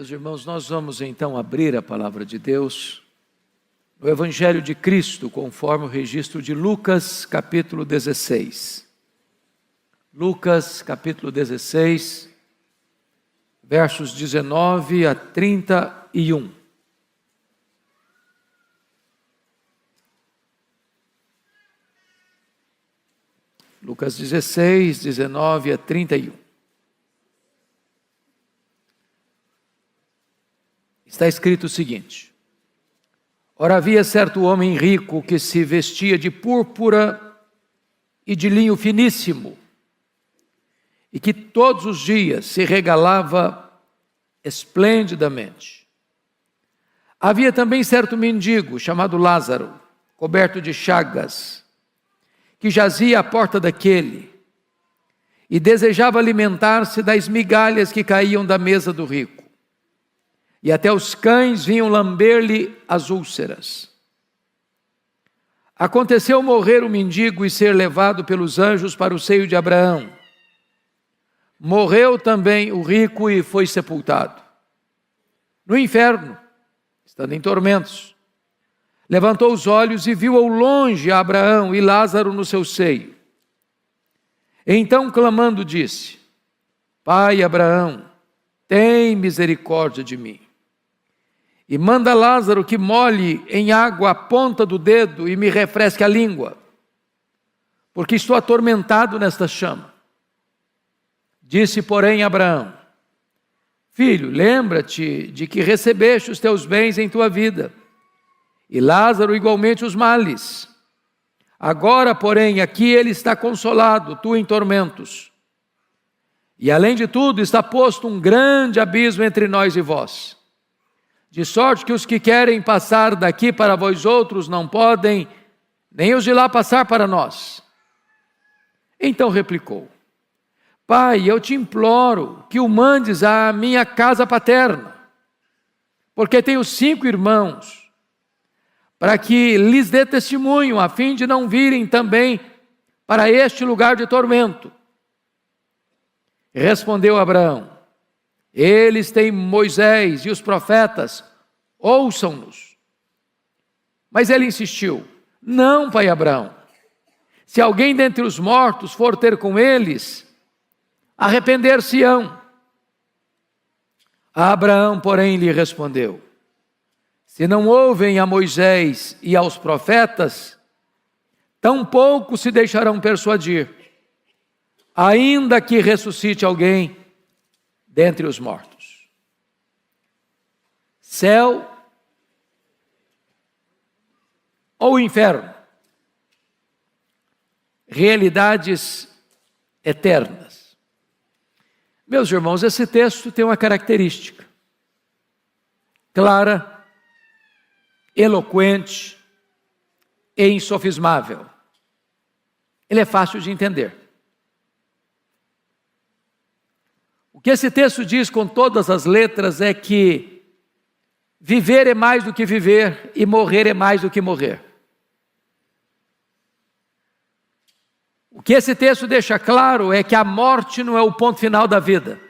Meus irmãos, nós vamos então abrir a palavra de Deus no Evangelho de Cristo, conforme o registro de Lucas, capítulo 16. Lucas, capítulo 16, versos 19 a 31. Lucas 16, 19 a 31. Está escrito o seguinte: Ora, havia certo homem rico que se vestia de púrpura e de linho finíssimo, e que todos os dias se regalava esplendidamente. Havia também certo mendigo, chamado Lázaro, coberto de chagas, que jazia à porta daquele, e desejava alimentar-se das migalhas que caíam da mesa do rico. E até os cães vinham lamber-lhe as úlceras. Aconteceu morrer o mendigo e ser levado pelos anjos para o seio de Abraão. Morreu também o rico e foi sepultado. No inferno, estando em tormentos, levantou os olhos e viu ao longe Abraão e Lázaro no seu seio. Então, clamando, disse: Pai Abraão, tem misericórdia de mim. E manda Lázaro que molhe em água a ponta do dedo e me refresque a língua, porque estou atormentado nesta chama. Disse, porém, Abraão: Filho, lembra-te de que recebeste os teus bens em tua vida, e Lázaro igualmente os males. Agora, porém, aqui ele está consolado, tu em tormentos. E além de tudo, está posto um grande abismo entre nós e vós. De sorte que os que querem passar daqui para vós outros não podem, nem os de lá passar para nós. Então replicou: Pai, eu te imploro que o mandes à minha casa paterna, porque tenho 5 irmãos, para que lhes dê testemunho, a fim de não virem também para este lugar de tormento. Respondeu Abraão: Eles têm Moisés e os profetas, ouçam-nos. Mas ele insistiu: Não, pai Abraão, se alguém dentre os mortos for ter com eles, arrepender-se-ão. Abraão, porém, lhe respondeu: Se não ouvem a Moisés e aos profetas, tampouco se deixarão persuadir, ainda que ressuscite alguém dentre os mortos. Céu ou inferno? Realidades eternas. Meus irmãos, esse texto tem uma característica clara, eloquente e insofismável. Ele é fácil de entender. O que esse texto diz com todas as letras é que viver é mais do que viver e morrer é mais do que morrer. O que esse texto deixa claro é que a morte não é o ponto final da vida.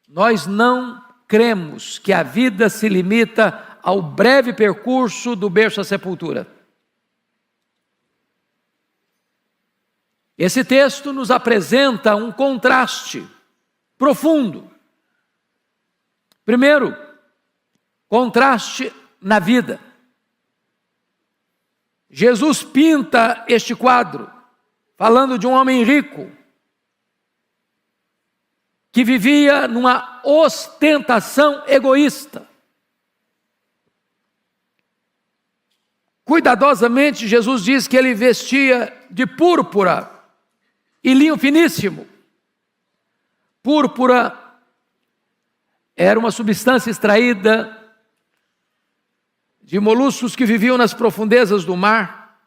Nós não cremos que a vida se limita ao breve percurso do berço à sepultura. Esse texto nos apresenta um contraste profundo. Primeiro, contraste na vida. Jesus pinta este quadro falando de um homem rico que vivia numa ostentação egoísta. Cuidadosamente, Jesus diz que ele vestia de púrpura e linho finíssimo. Púrpura era uma substância extraída de moluscos que viviam nas profundezas do mar.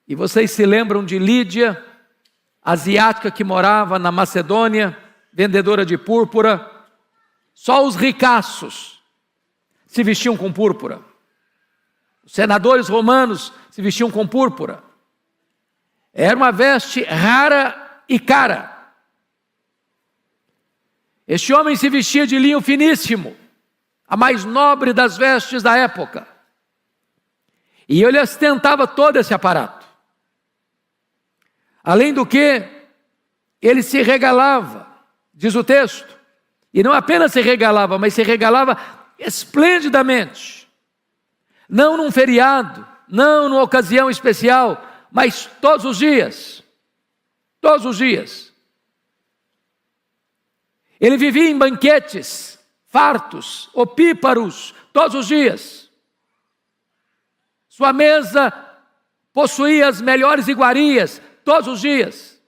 E vocês se lembram de Lídia, asiática que morava na Macedônia, vendedora de púrpura? Só os ricaços se vestiam com púrpura. Os senadores romanos se vestiam com púrpura. Era uma veste rara e cara. Este homem se vestia de linho finíssimo, a mais nobre das vestes da época. E ele ostentava todo esse aparato. Além do que, ele se regalava, diz o texto. E não apenas se regalava, mas se regalava esplendidamente. Não num feriado, não numa ocasião especial, mas todos os dias. Todos os dias. Ele vivia em banquetes, fartos, opíparos, todos os dias. Sua mesa possuía as melhores iguarias, todos os dias.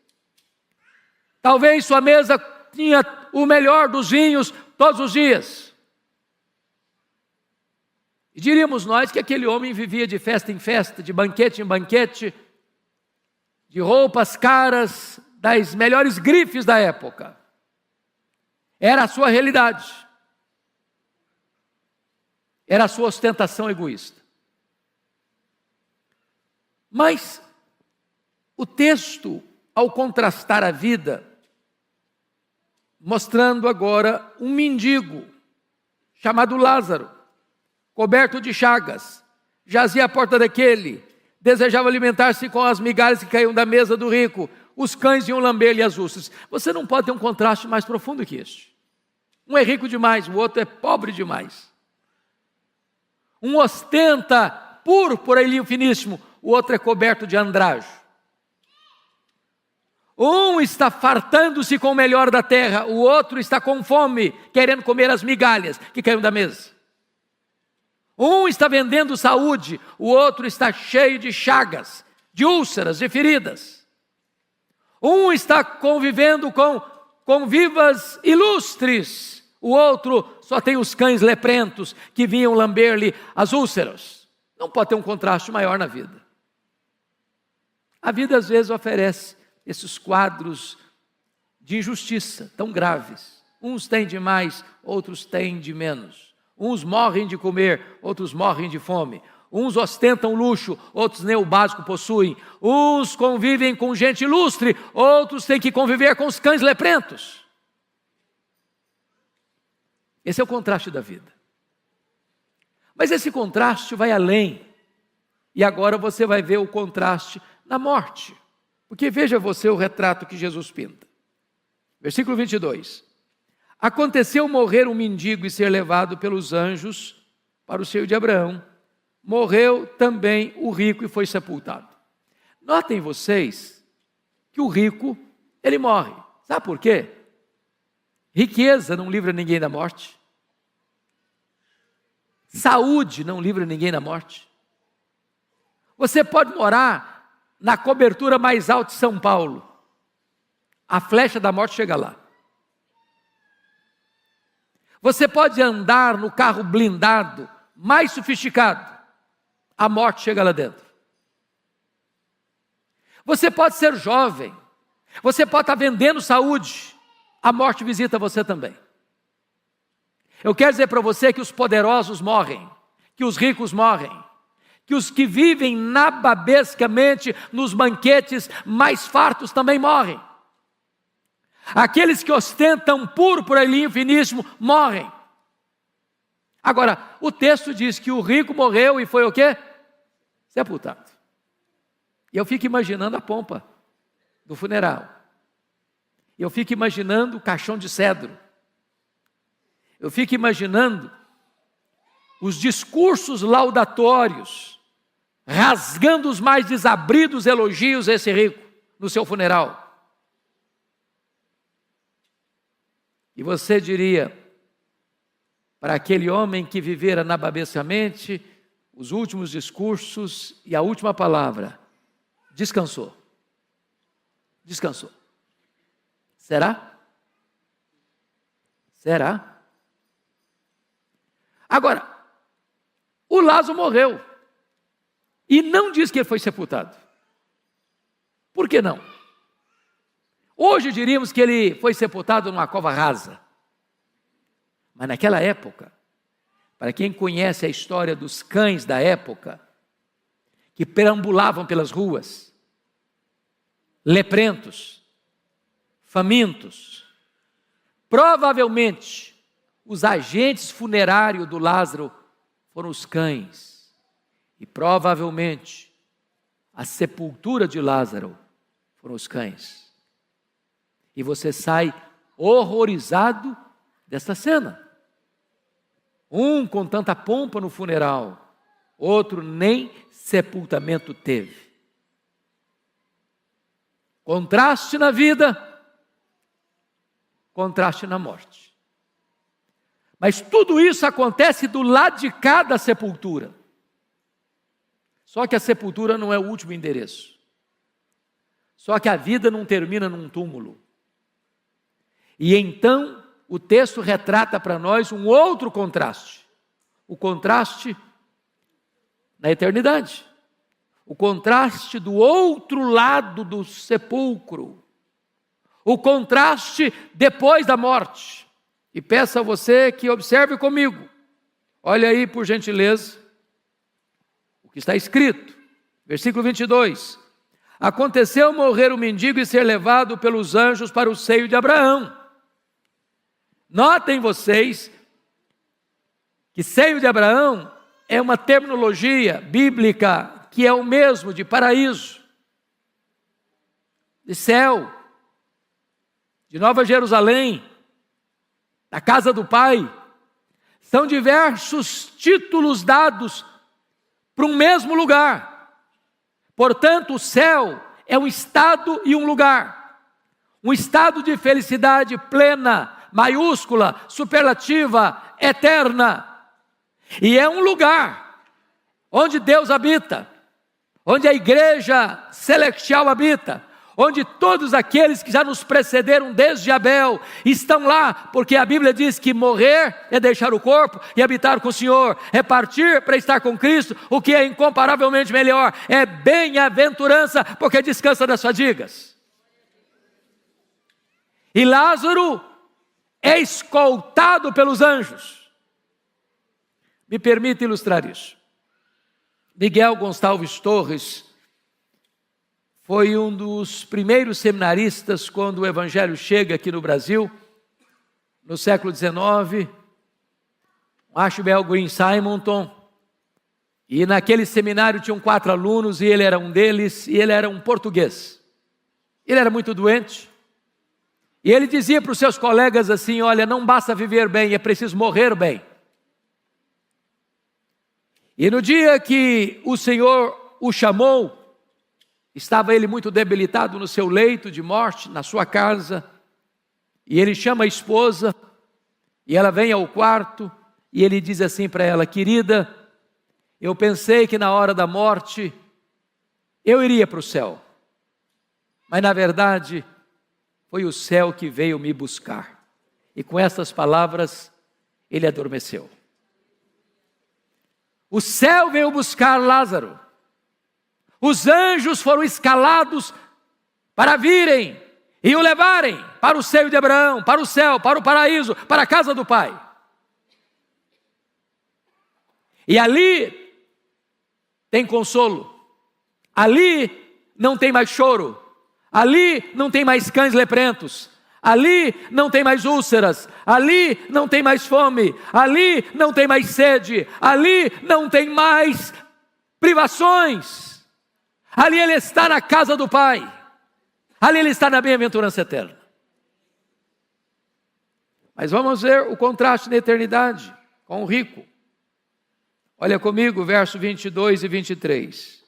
Talvez sua mesa tinha o melhor dos vinhos, todos os dias. E diríamos nós que aquele homem vivia de festa em festa, de banquete em banquete, de roupas caras, das melhores grifes da época. Era a sua realidade. Era a sua ostentação egoísta. Mas o texto, ao contrastar a vida, mostrando agora um mendigo chamado Lázaro, coberto de chagas, jazia à porta daquele, desejava alimentar-se com as migalhas que caíam da mesa do rico, os cães iam lamber-lhe as úlceras. Você não pode ter um contraste mais profundo que este. Um é rico demais, o outro é pobre demais. Um ostenta púrpura e linho finíssimo, o outro é coberto de andrajo. Um está fartando-se com o melhor da terra, o outro está com fome, querendo comer as migalhas que caíram da mesa. Um está vendendo saúde, o outro está cheio de chagas, de úlceras, de feridas. Um está convivendo com convivas ilustres, o outro só tem os cães leprentos que vinham lamber-lhe as úlceras. Não pode ter um contraste maior na vida. A vida às vezes oferece esses quadros de injustiça tão graves. Uns têm de mais, outros têm de menos. Uns morrem de comer, outros morrem de fome. Uns ostentam luxo, outros nem o básico possuem. Uns convivem com gente ilustre, outros têm que conviver com os cães leprentos. Esse é o contraste da vida. Mas esse contraste vai além. E agora você vai ver o contraste na morte. Porque veja você o retrato que Jesus pinta. Versículo 22. Aconteceu morrer um mendigo e ser levado pelos anjos para o seio de Abraão. Morreu também o rico e foi sepultado. Notem vocês que o rico, ele morre. Sabe por quê? Riqueza não livra ninguém da morte. Saúde não livra ninguém da morte. Você pode morar na cobertura mais alta de São Paulo. A flecha da morte chega lá. Você pode andar no carro blindado mais sofisticado. A morte chega lá dentro. Você pode ser jovem. Você pode estar vendendo saúde. A morte visita você também. Eu quero dizer para você que os poderosos morrem, que os ricos morrem, que os que vivem nababescamente nos banquetes mais fartos também morrem. Aqueles que ostentam púrpura e linho finíssimo morrem. Agora, o texto diz que o rico morreu e foi o quê? Sepultado. E eu fico imaginando a pompa do funeral. Eu fico imaginando o caixão de cedro. Eu fico imaginando os discursos laudatórios, rasgando os mais desabridos elogios a esse rico no seu funeral. E você diria, para aquele homem que vivera nababescamente, os últimos discursos e a última palavra, descansou. Descansou. Será? Será? Agora, o Lázaro morreu. E não diz que ele foi sepultado. Por que não? Hoje diríamos que ele foi sepultado numa cova rasa. Mas naquela época, para quem conhece a história dos cães da época, que perambulavam pelas ruas, leprentos, famintos, Provavelmente, os agentes funerários do Lázaro foram os cães. E provavelmente, a sepultura de Lázaro foram os cães. E você sai horrorizado desta cena. Um com tanta pompa no funeral, outro nem sepultamento teve. Contraste na vida, contraste na morte. Mas tudo isso acontece do lado de cá da sepultura. Só que a sepultura não é o último endereço. Só que a vida não termina num túmulo. E então o texto retrata para nós um outro contraste. O contraste na eternidade. O contraste do outro lado do sepulcro. O contraste depois da morte. E peço a você que observe comigo. Olha aí, por gentileza, o que está escrito. Versículo 22. Aconteceu morrer o mendigo e ser levado pelos anjos para o seio de Abraão. Notem vocês que seio de Abraão é uma terminologia bíblica que é o mesmo de paraíso, de céu, de Nova Jerusalém, da casa do Pai. São diversos títulos dados para um mesmo lugar. Portanto, o céu é um estado e um lugar. Um estado de felicidade plena, maiúscula, superlativa, eterna. E é um lugar onde Deus habita, onde a igreja celestial habita, onde todos aqueles que já nos precederam desde Abel estão lá, porque a Bíblia diz que morrer é deixar o corpo e habitar com o Senhor, é partir para estar com Cristo, o que é incomparavelmente melhor, é bem-aventurança, porque descansa das fadigas. E Lázaro é escoltado pelos anjos. Me permita ilustrar isso. Miguel Gonçalves Torres foi um dos primeiros seminaristas quando o Evangelho chega aqui no Brasil, no século XIX, Ashbel Green Simonton, e naquele seminário tinham 4 alunos, e ele era um deles, e ele era um português. Ele era muito doente, e ele dizia para os seus colegas assim: olha, não basta viver bem, é preciso morrer bem. E no dia que o Senhor o chamou, estava ele muito debilitado no seu leito de morte, na sua casa, e ele chama a esposa, e ela vem ao quarto, e ele diz assim para ela: querida, eu pensei que na hora da morte eu iria para o céu, mas na verdade foi o céu que veio me buscar. E com essas palavras ele adormeceu. O céu veio buscar Lázaro. Os anjos foram escalados para virem e o levarem para o seio de Abraão, para o céu, para o paraíso, para a casa do Pai. E ali tem consolo. Ali não tem mais choro. Ali não tem mais cães leprentos. Ali não tem mais úlceras, ali não tem mais fome, ali não tem mais sede, ali não tem mais privações. Ali ele está na casa do Pai, ali ele está na bem-aventurança eterna. Mas vamos ver o contraste na eternidade com o rico. Olha comigo, verso 22 e 23.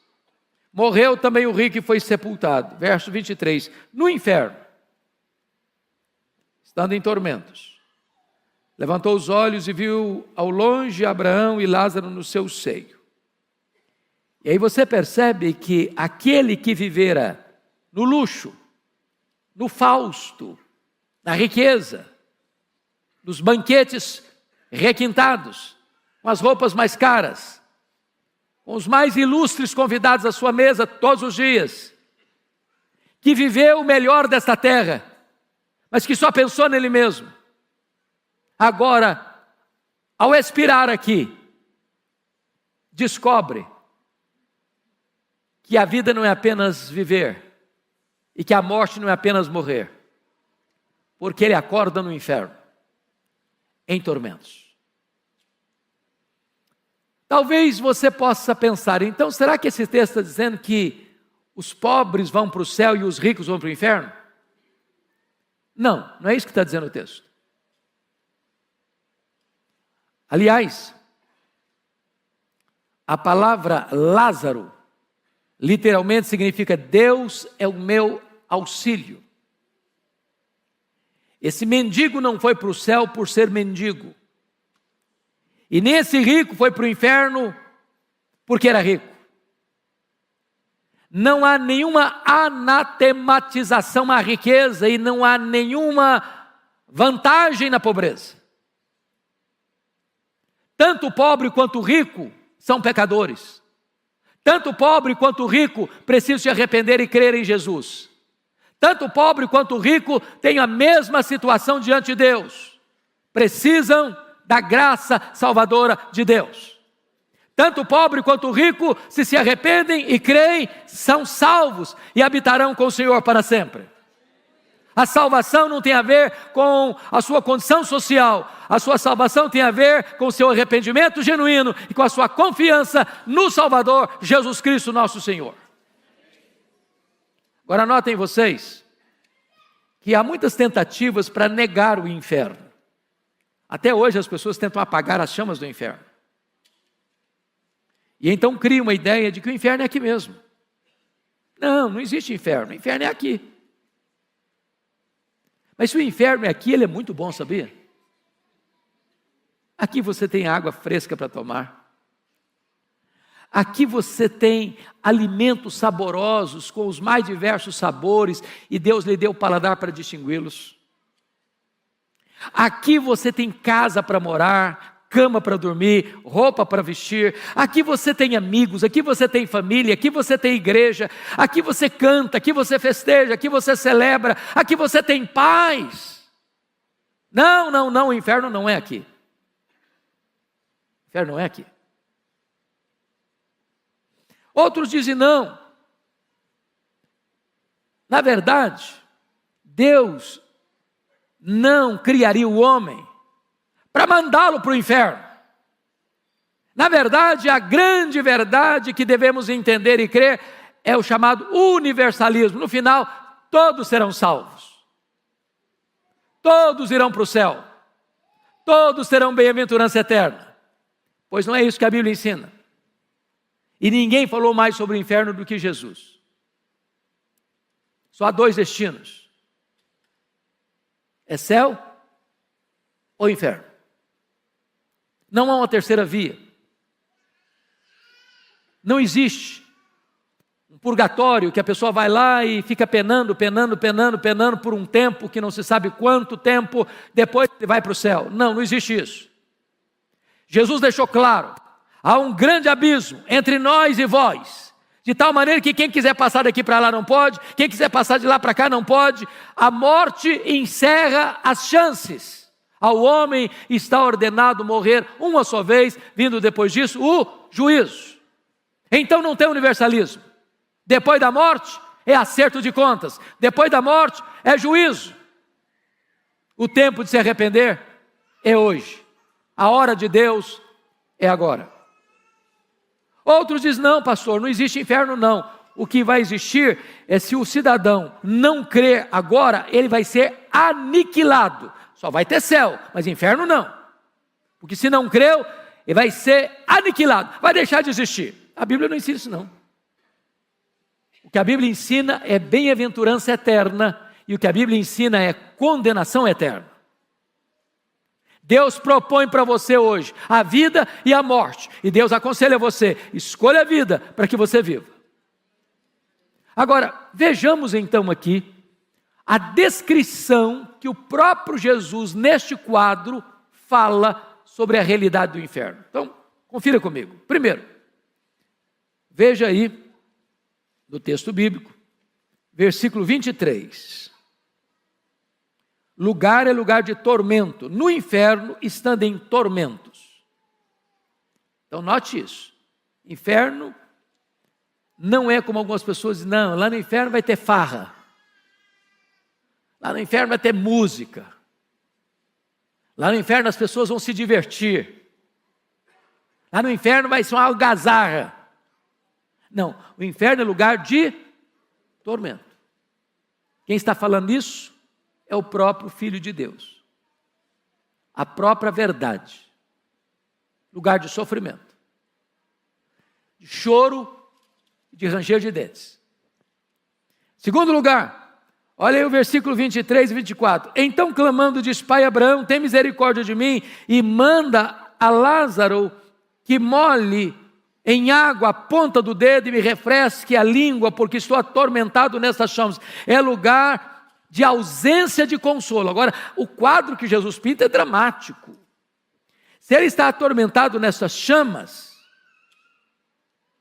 Morreu também o rico e foi sepultado. Verso 23, no inferno, estando em tormentos, levantou os olhos e viu ao longe Abraão e Lázaro no seu seio. E aí você percebe que aquele que vivera no luxo, no fausto, na riqueza, nos banquetes requintados, com as roupas mais caras, com os mais ilustres convidados à sua mesa todos os dias, que viveu o melhor desta terra, mas que só pensou nele mesmo. Agora, ao expirar aqui, descobre que a vida não é apenas viver, e que a morte não é apenas morrer, porque ele acorda no inferno, em tormentos. Talvez você possa pensar, então será que esse texto está dizendo que os pobres vão para o céu e os ricos vão para o inferno? Não, não é isso que está dizendo o texto. Aliás, a palavra Lázaro literalmente significa Deus é o meu auxílio. Esse mendigo não foi para o céu por ser mendigo. E nem esse rico foi para o inferno porque era rico. Não há nenhuma anatematização à riqueza e não há nenhuma vantagem na pobreza. Tanto o pobre quanto o rico são pecadores. Tanto o pobre quanto o rico precisam se arrepender e crer em Jesus. Tanto o pobre quanto o rico têm a mesma situação diante de Deus. Precisam da graça salvadora de Deus. Tanto o pobre quanto o rico, se arrependem e creem, são salvos e habitarão com o Senhor para sempre. A salvação não tem a ver com a sua condição social. A sua salvação tem a ver com o seu arrependimento genuíno e com a sua confiança no Salvador, Jesus Cristo, nosso Senhor. Agora notem vocês que há muitas tentativas para negar o inferno. Até hoje as pessoas tentam apagar as chamas do inferno. E então cria uma ideia de que o inferno é aqui mesmo. Não, não existe inferno, o inferno é aqui. Mas se o inferno é aqui, ele é muito bom, sabia? Aqui você tem água fresca para tomar. Aqui você tem alimentos saborosos com os mais diversos sabores e Deus lhe deu o paladar para distingui-los. Aqui você tem casa para morar, cama para dormir, roupa para vestir. Aqui você tem amigos, aqui você tem família, aqui você tem igreja, aqui você canta, aqui você festeja, aqui você celebra, aqui você tem paz. Não, o inferno não é aqui. O inferno não é aqui. Outros dizem não. Na verdade, Deus não criaria o homem para mandá-lo para o inferno. Na verdade, a grande verdade que devemos entender e crer é o chamado universalismo. No final, todos serão salvos. Todos irão para o céu. Todos terão bem-aventurança eterna. Pois não é isso que a Bíblia ensina. E ninguém falou mais sobre o inferno do que Jesus. Só há dois destinos. É céu ou inferno. Não há uma terceira via. Não existe um purgatório que a pessoa vai lá e fica penando por um tempo que não se sabe quanto tempo, depois ele vai para o céu. Não existe isso. Jesus deixou claro, há um grande abismo entre nós e vós, de tal maneira que quem quiser passar daqui para lá não pode, quem quiser passar de lá para cá não pode. A morte encerra as chances. Ao homem está ordenado morrer uma só vez, vindo depois disso o juízo. Então não tem universalismo. Depois da morte é acerto de contas. Depois da morte é juízo. O tempo de se arrepender é hoje. A hora de Deus é agora. Outros dizem, não pastor, não existe inferno não. O que vai existir é se o cidadão não crer agora, ele vai ser aniquilado. Só vai ter céu, mas inferno não. Porque se não creu, ele vai ser aniquilado, vai deixar de existir. A Bíblia não ensina isso não. O que a Bíblia ensina é bem-aventurança eterna, e o que a Bíblia ensina é condenação eterna. Deus propõe para você hoje a vida e a morte, e Deus aconselha você, escolha a vida para que você viva. Agora, vejamos então aqui a descrição que o próprio Jesus, neste quadro, fala sobre a realidade do inferno. Então, confira comigo. Primeiro, veja aí, no texto bíblico, versículo 23. Lugar é lugar de tormento. No inferno, estando em tormentos. Então, note isso. Inferno não é como algumas pessoas dizem, não, lá no inferno vai ter farra. Lá no inferno vai ter música. Lá no inferno as pessoas vão se divertir. Lá no inferno vai ser uma algazarra. Não, o inferno é lugar de tormento. Quem está falando isso é o próprio Filho de Deus. A própria verdade. Lugar de sofrimento. De choro e de ranger de dentes. Segundo lugar, olha aí o versículo 23 e 24. Então clamando diz: Pai Abraão, tem misericórdia de mim e manda a Lázaro que molhe em água a ponta do dedo e me refresque a língua, porque estou atormentado nessas chamas. É lugar de ausência de consolo. Agora, o quadro que Jesus pinta é dramático. Se ele está atormentado nessas chamas,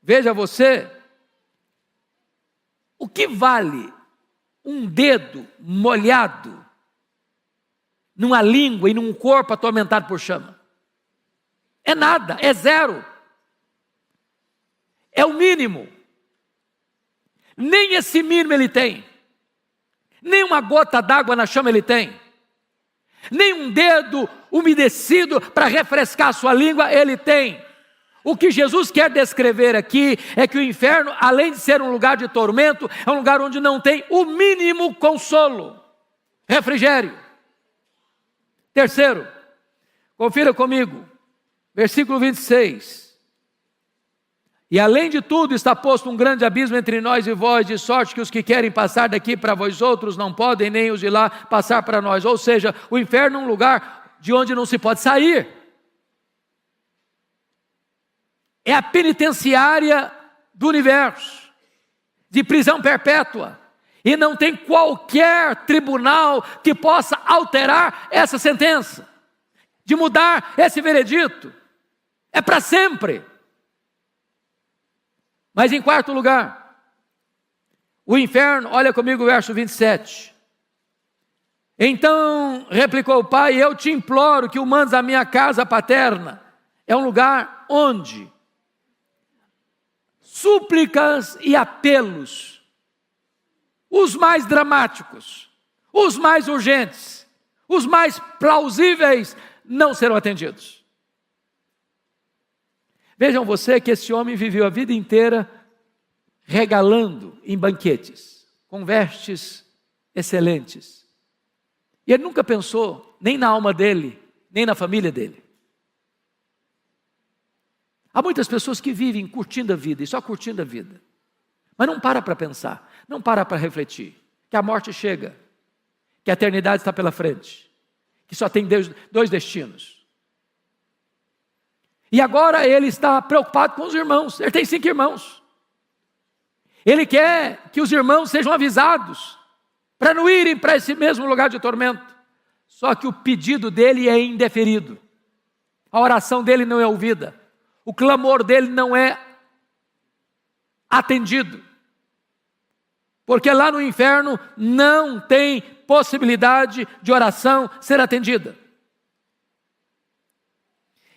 veja você, o que vale um dedo molhado numa língua e num corpo atormentado por chama? É nada, é zero. É o mínimo. Nem esse mínimo ele tem. Nem uma gota d'água na chama ele tem. Nem um dedo umedecido para refrescar a sua língua ele tem. O que Jesus quer descrever aqui é que o inferno, além de ser um lugar de tormento, é um lugar onde não tem o mínimo consolo, refrigério. Terceiro, confira comigo, versículo 26. E além de tudo está posto um grande abismo entre nós e vós, de sorte que os que querem passar daqui para vós outros não podem, nem os de lá passar para nós. Ou seja, o inferno é um lugar de onde não se pode sair. É a penitenciária do universo, de prisão perpétua. E não tem qualquer tribunal que possa alterar essa sentença, de mudar esse veredito. É para sempre. Mas em quarto lugar, o inferno, olha comigo o verso 27. Então replicou o pai: eu te imploro que o mandes à minha casa paterna. É um lugar onde súplicas e apelos, os mais dramáticos, os mais urgentes, os mais plausíveis, não serão atendidos. Vejam você que esse homem viveu a vida inteira regalando em banquetes, com vestes excelentes. E ele nunca pensou nem na alma dele, nem na família dele. Há muitas pessoas que vivem curtindo a vida, e só curtindo a vida. Mas não para pensar, não para refletir, que a morte chega, que a eternidade está pela frente, que só tem dois destinos. E agora ele está preocupado com os irmãos, ele tem 5 irmãos. Ele quer que os irmãos sejam avisados, para não irem para esse mesmo lugar de tormento. Só que o pedido dele é indeferido, a oração dele não é ouvida. O clamor dele não é atendido. Porque lá no inferno não tem possibilidade de oração ser atendida.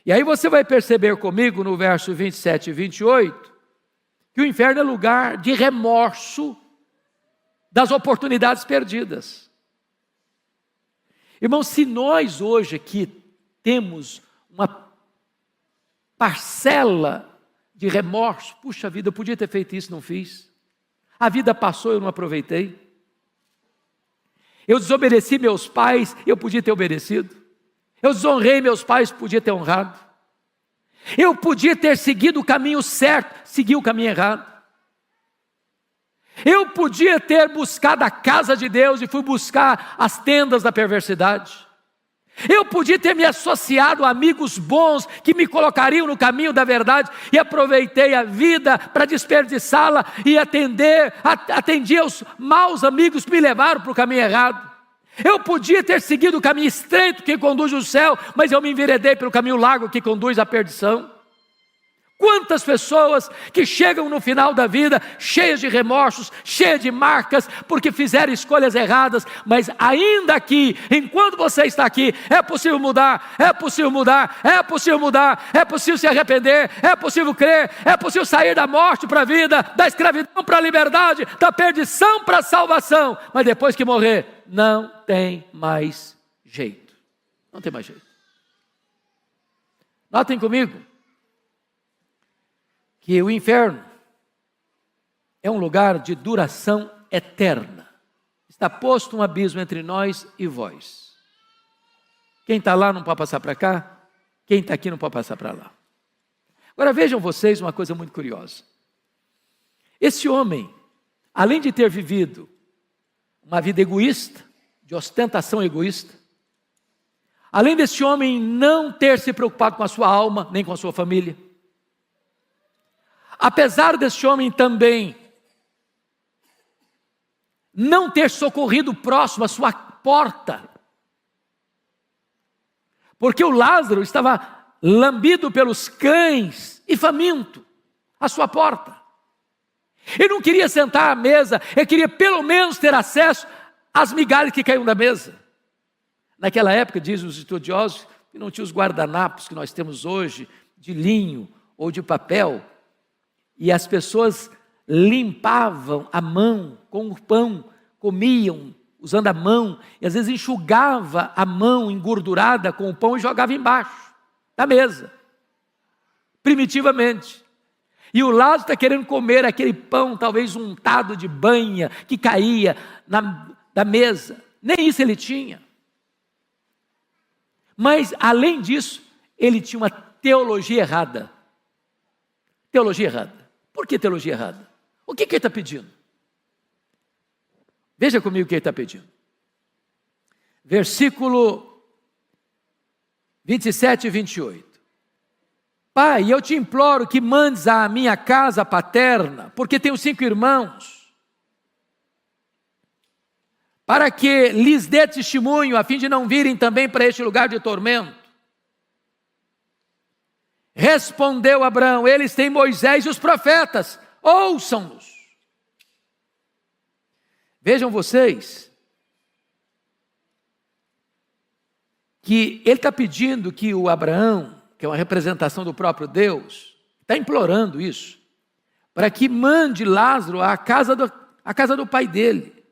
E aí você vai perceber comigo no verso 27 e 28, que o inferno é lugar de remorso das oportunidades perdidas. Irmãos, se nós hoje aqui temos uma parcela de remorso, puxa vida, eu podia ter feito isso, não fiz. A vida passou, eu não aproveitei. Eu desobedeci meus pais, eu podia ter obedecido. Eu desonrei meus pais, podia ter honrado. Eu podia ter seguido o caminho certo, segui o caminho errado. Eu podia ter buscado a casa de Deus e fui buscar as tendas da perversidade. Eu podia ter me associado a amigos bons que me colocariam no caminho da verdade e aproveitei a vida para desperdiçá-la e atendi aos maus amigos que me levaram para o caminho errado. Eu podia ter seguido o caminho estreito que conduz ao céu, mas eu me enveredei pelo caminho largo que conduz à perdição. Quantas pessoas que chegam no final da vida cheias de remorsos, cheias de marcas, porque fizeram escolhas erradas, mas ainda aqui, enquanto você está aqui, é possível mudar, é possível mudar, é possível mudar, é possível se arrepender, é possível crer, é possível sair da morte para a vida, da escravidão para a liberdade, da perdição para a salvação, mas depois que morrer, não tem mais jeito. Não tem mais jeito. Notem comigo que o inferno é um lugar de duração eterna. Está posto um abismo entre nós e vós. Quem está lá não pode passar para cá, quem está aqui não pode passar para lá. Agora vejam vocês uma coisa muito curiosa. Esse homem, além de ter vivido uma vida egoísta, de ostentação egoísta, além desse homem não ter se preocupado com a sua alma, nem com a sua família, apesar desse homem também não ter socorrido o próximo à sua porta, porque o Lázaro estava lambido pelos cães e faminto à sua porta. Ele não queria sentar à mesa, ele queria pelo menos ter acesso às migalhas que caíam da mesa. Naquela época, dizem os estudiosos, que não tinha os guardanapos que nós temos hoje, de linho ou de papel, e as pessoas limpavam a mão com o pão, comiam usando a mão, e às vezes enxugava a mão engordurada com o pão e jogava embaixo da mesa, primitivamente. E o Lázaro está querendo comer aquele pão, talvez untado de banha, que caía da mesa. Nem isso ele tinha. Mas, além disso, ele tinha uma teologia errada. Teologia errada. Por que teologia errada? O que ele está pedindo? Veja comigo o que ele está pedindo. Versículo 27 e 28. Pai, eu te imploro que mandes à minha casa paterna, porque tenho 5 irmãos, para que lhes dê testemunho, a fim de não virem também para este lugar de tormento. Respondeu Abraão: eles têm Moisés e os profetas, ouçam-nos. Vejam vocês, que ele está pedindo que o Abraão, que é uma representação do próprio Deus, está implorando isso, para que mande Lázaro à casa do pai dele.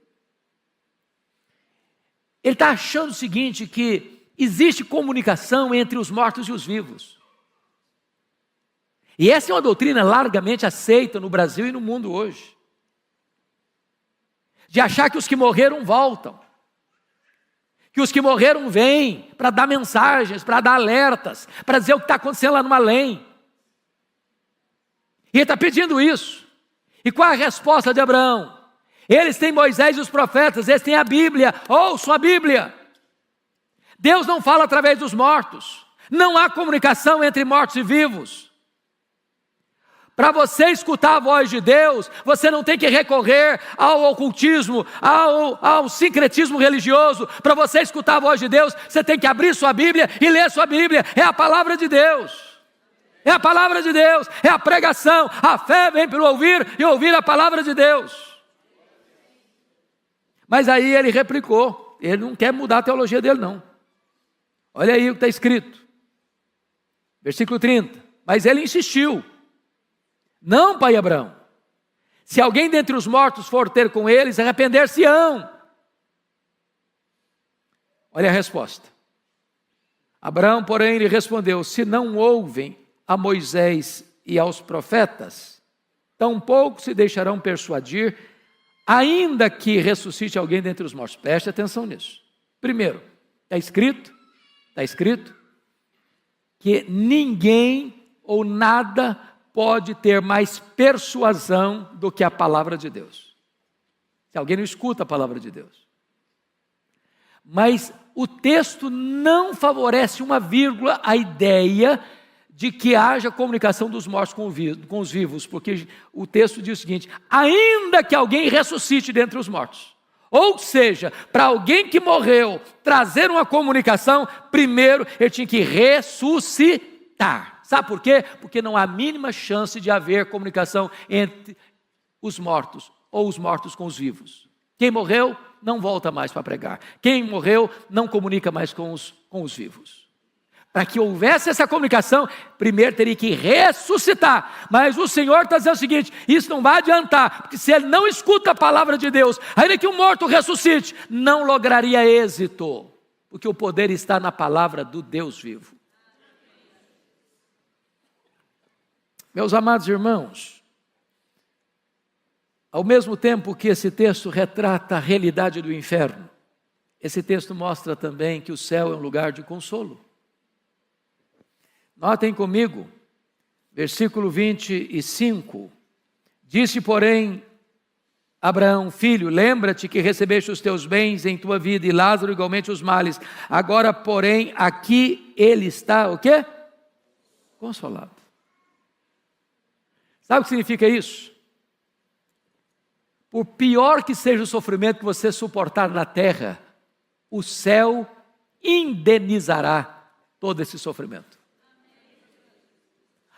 Ele está achando o seguinte, que existe comunicação entre os mortos e os vivos. E essa é uma doutrina largamente aceita no Brasil e no mundo hoje. De achar que os que morreram voltam. Que os que morreram vêm para dar mensagens, para dar alertas, para dizer o que está acontecendo lá no além. E ele está pedindo isso. E qual é a resposta de Abraão? Eles têm Moisés e os profetas, eles têm a Bíblia, ouçam a Bíblia. Deus não fala através dos mortos. Não há comunicação entre mortos e vivos. Para você escutar a voz de Deus, você não tem que recorrer ao ocultismo, ao sincretismo religioso. Para você escutar a voz de Deus, você tem que abrir sua Bíblia e ler sua Bíblia. É a palavra de Deus. É a palavra de Deus, é a pregação. A fé vem pelo ouvir e ouvir a palavra de Deus. Mas aí ele replicou, ele não quer mudar a teologia dele não. Olha aí o que está escrito. Versículo 30. Mas ele insistiu. Não, pai Abraão, se alguém dentre os mortos for ter com eles, arrepender-se-ão. Olha a resposta. Abraão, porém, lhe respondeu: se não ouvem a Moisés e aos profetas, tampouco se deixarão persuadir, ainda que ressuscite alguém dentre os mortos. Preste atenção nisso. Primeiro, está escrito que ninguém ou nada pode ter mais persuasão do que a palavra de Deus. Se alguém não escuta a palavra de Deus. Mas o texto não favorece uma vírgula a ideia de que haja comunicação dos mortos com os vivos, porque o texto diz o seguinte: ainda que alguém ressuscite dentre os mortos. Ou seja, para alguém que morreu trazer uma comunicação, primeiro ele tinha que ressuscitar. Sabe por quê? Porque não há a mínima chance de haver comunicação entre os mortos ou os mortos com os vivos. Quem morreu não volta mais para pregar. Quem morreu não comunica mais com os vivos. Para que houvesse essa comunicação, primeiro teria que ressuscitar. Mas o Senhor está dizendo o seguinte: isso não vai adiantar, porque se ele não escuta a palavra de Deus, ainda que um morto ressuscite, não lograria êxito, porque o poder está na palavra do Deus vivo. Meus amados irmãos, ao mesmo tempo que esse texto retrata a realidade do inferno, esse texto mostra também que o céu é um lugar de consolo. Notem comigo, versículo 25, disse, porém, Abraão, filho, lembra-te que recebeste os teus bens em tua vida e Lázaro igualmente os males. Agora, porém, aqui ele está, o quê? Consolado. Sabe o que significa isso? Por pior que seja o sofrimento que você suportar na terra, o céu indenizará todo esse sofrimento.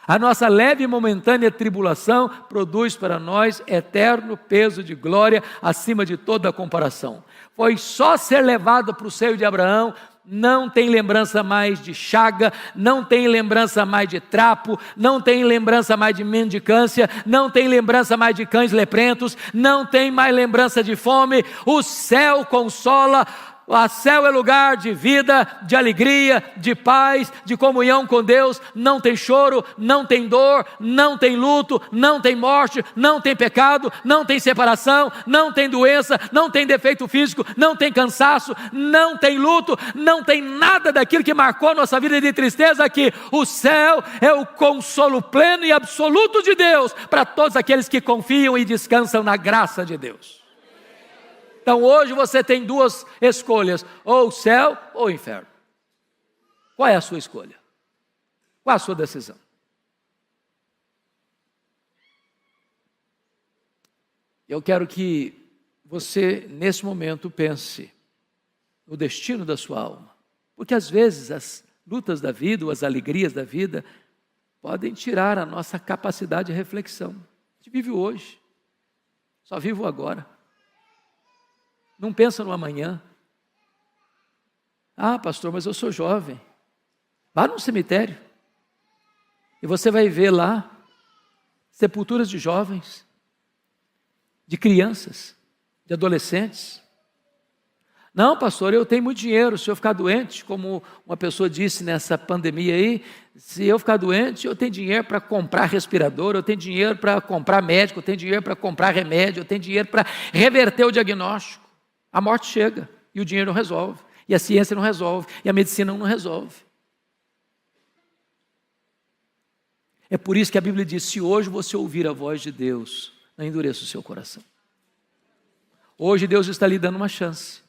A nossa leve e momentânea tribulação produz para nós eterno peso de glória acima de toda comparação. Foi só ser levado para o seio de Abraão, não tem lembrança mais de chaga, não tem lembrança mais de trapo, não tem lembrança mais de mendicância, não tem lembrança mais de cães leprentos, não tem mais lembrança de fome. O céu consola. O céu é lugar de vida, de alegria, de paz, de comunhão com Deus. Não tem choro, não tem dor, não tem luto, não tem morte, não tem pecado, não tem separação, não tem doença, não tem defeito físico, não tem cansaço, não tem luto, não tem nada daquilo que marcou nossa vida de tristeza aqui. O céu é o consolo pleno e absoluto de Deus para todos aqueles que confiam e descansam na graça de Deus. Então hoje você tem duas escolhas, ou o céu ou o inferno. Qual é a sua escolha? Qual é a sua decisão? Eu quero que você nesse momento pense no destino da sua alma. Porque às vezes as lutas da vida, ou as alegrias da vida, podem tirar a nossa capacidade de reflexão. A gente vive hoje, só vive o agora. Não pensa no amanhã. Ah, pastor, mas eu sou jovem. Vá num cemitério e você vai ver lá sepulturas de jovens, de crianças, de adolescentes. Não, pastor, eu tenho muito dinheiro. Se eu ficar doente, como uma pessoa disse nessa pandemia aí, se eu ficar doente, eu tenho dinheiro para comprar respirador, eu tenho dinheiro para comprar médico, eu tenho dinheiro para comprar remédio, eu tenho dinheiro para reverter o diagnóstico. A morte chega e o dinheiro não resolve, e a ciência não resolve, e a medicina não resolve. É por isso que a Bíblia diz: se hoje você ouvir a voz de Deus, não endureça o seu coração. Hoje Deus está lhe dando uma chance,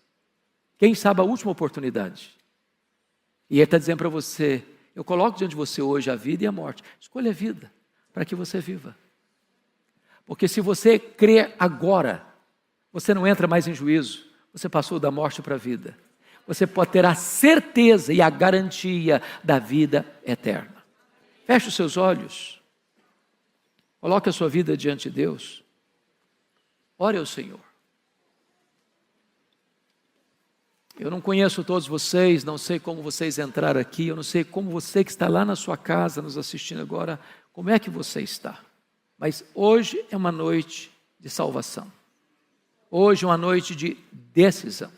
quem sabe a última oportunidade. E Ele está dizendo para você: eu coloco diante de você hoje a vida e a morte. Escolha a vida, para que você viva. Porque se você crer agora, você não entra mais em juízo. Você passou da morte para a vida. Você pode ter a certeza e a garantia da vida eterna. Feche os seus olhos. Coloque a sua vida diante de Deus. Ore ao Senhor. Eu não conheço todos vocês, não sei como vocês entraram aqui, eu não sei como você que está lá na sua casa nos assistindo agora, como é que você está. Mas hoje é uma noite de salvação. Hoje é uma noite de decisão.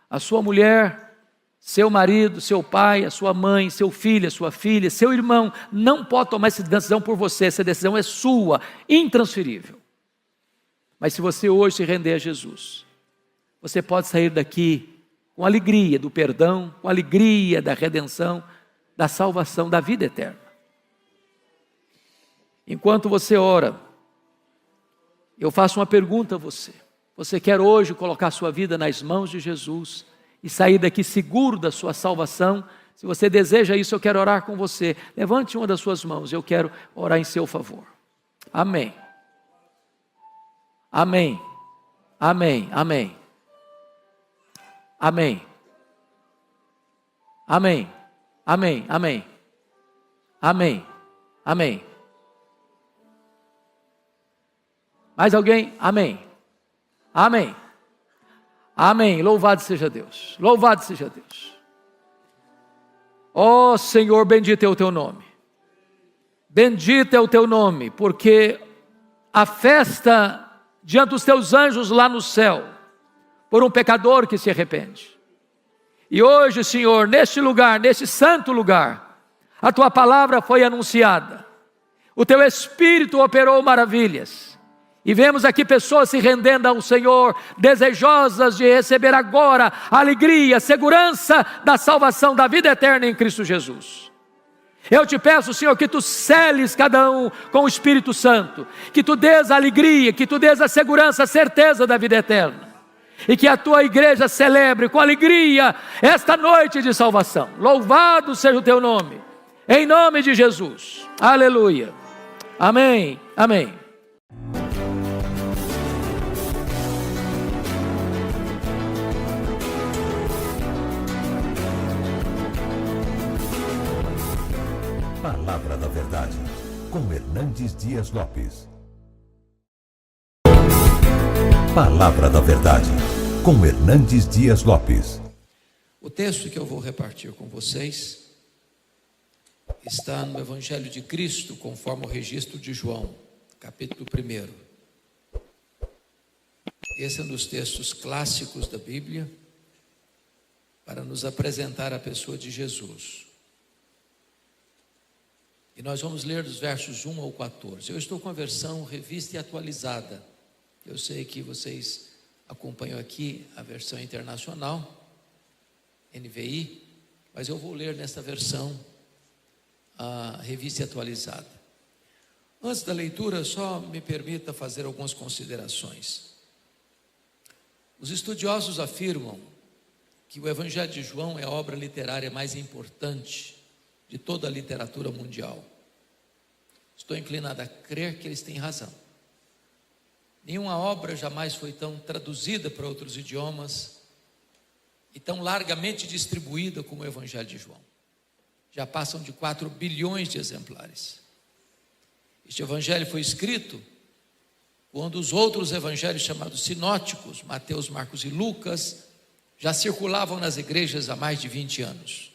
A sua mulher, seu marido, seu pai, a sua mãe, seu filho, a sua filha, seu irmão, não pode tomar essa decisão por você. Essa decisão é sua, intransferível. Mas se você hoje se render a Jesus, você pode sair daqui com alegria do perdão, com alegria da redenção, da salvação, da vida eterna. Enquanto você ora, eu faço uma pergunta a você. Você quer hoje colocar sua vida nas mãos de Jesus e sair daqui seguro da sua salvação? Se você deseja isso, eu quero orar com você. Levante uma das suas mãos, eu quero orar em seu favor. Amém. Amém. Amém. Amém. Amém. Amém. Amém. Amém. Amém. Amém. Mais alguém? Amém. Amém. Amém. Louvado seja Deus. Louvado seja Deus. Ó Senhor, bendito é o teu nome. Bendito é o teu nome, porque a festa diante dos teus anjos lá no céu, por um pecador que se arrepende. E hoje, Senhor, neste lugar, neste santo lugar, a tua palavra foi anunciada. O teu Espírito operou maravilhas. E vemos aqui pessoas se rendendo ao Senhor, desejosas de receber agora a alegria, a segurança da salvação, da vida eterna em Cristo Jesus. Eu te peço, Senhor, que tu seles cada um com o Espírito Santo, que tu dês a alegria, que tu dês a segurança, a certeza da vida eterna, e que a tua igreja celebre com alegria esta noite de salvação. Louvado seja o teu nome, em nome de Jesus. Aleluia. Amém. Amém. Palavra da Verdade, com Hernandes Dias Lopes. Palavra da Verdade, com Hernandes Dias Lopes. O texto que eu vou repartir com vocês está no Evangelho de Cristo, conforme o registro de João, capítulo 1. Esse é um dos textos clássicos da Bíblia para nos apresentar a pessoa de Jesus. E nós vamos ler dos versos 1 ao 14. Eu estou com a versão revista e atualizada. Eu sei que vocês acompanham aqui a versão internacional, NVI, mas eu vou ler nesta versão a revista e atualizada. Antes da leitura, só me permita fazer algumas considerações. Os estudiosos afirmam que o Evangelho de João é a obra literária mais importante de toda a literatura mundial. Estou inclinado a crer que eles têm razão. Nenhuma obra jamais foi tão traduzida para outros idiomas e tão largamente distribuída como o Evangelho de João. Já passam de 4 bilhões de exemplares. Este Evangelho foi escrito quando os outros evangelhos chamados sinóticos, Mateus, Marcos e Lucas, já circulavam nas igrejas há mais de 20 anos.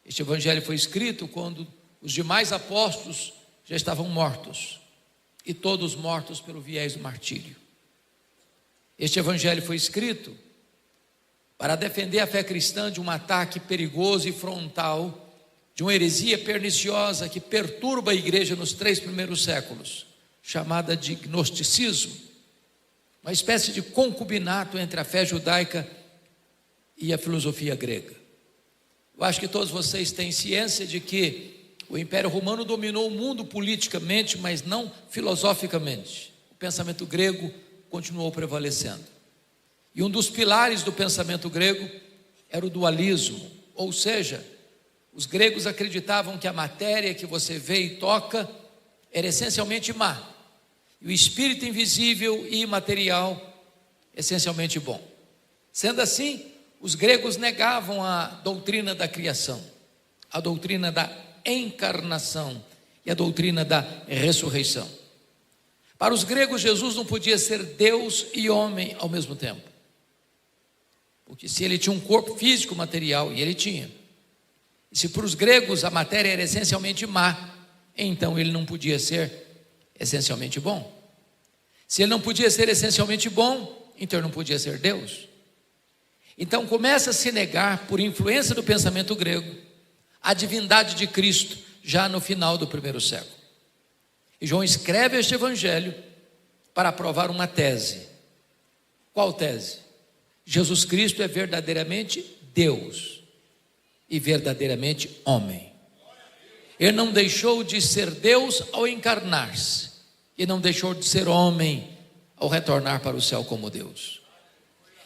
Este Evangelho foi escrito quando os demais apóstolos já estavam mortos, e todos mortos pelo viés do martírio. Este Evangelho foi escrito para defender a fé cristã de um ataque perigoso e frontal, de uma heresia perniciosa que perturba a igreja nos 3 primeiros séculos, chamada de gnosticismo, uma espécie de concubinato entre a fé judaica e a filosofia grega. Eu acho que todos vocês têm ciência de que o Império Romano dominou o mundo politicamente, mas não filosoficamente. O pensamento grego continuou prevalecendo. E um dos pilares do pensamento grego era o dualismo, ou seja, os gregos acreditavam que a matéria que você vê e toca era essencialmente má, e o espírito invisível e imaterial essencialmente bom. Sendo assim, os gregos negavam a doutrina da criação, a doutrina da encarnação e a doutrina da ressurreição. Para os gregos, Jesus não podia ser Deus e homem ao mesmo tempo, porque se ele tinha um corpo físico, material, e ele tinha, e se para os gregos a matéria era essencialmente má, então ele não podia ser essencialmente bom. Se ele não podia ser essencialmente bom, então ele não podia ser Deus. Então começa a se negar, por influência do pensamento grego, a divindade de Cristo, já no final do 1º século. E João escreve este evangelho para provar uma tese. Qual tese? Jesus Cristo é verdadeiramente Deus e verdadeiramente homem. Ele não deixou de ser Deus ao encarnar-se, e não deixou de ser homem ao retornar para o céu como Deus.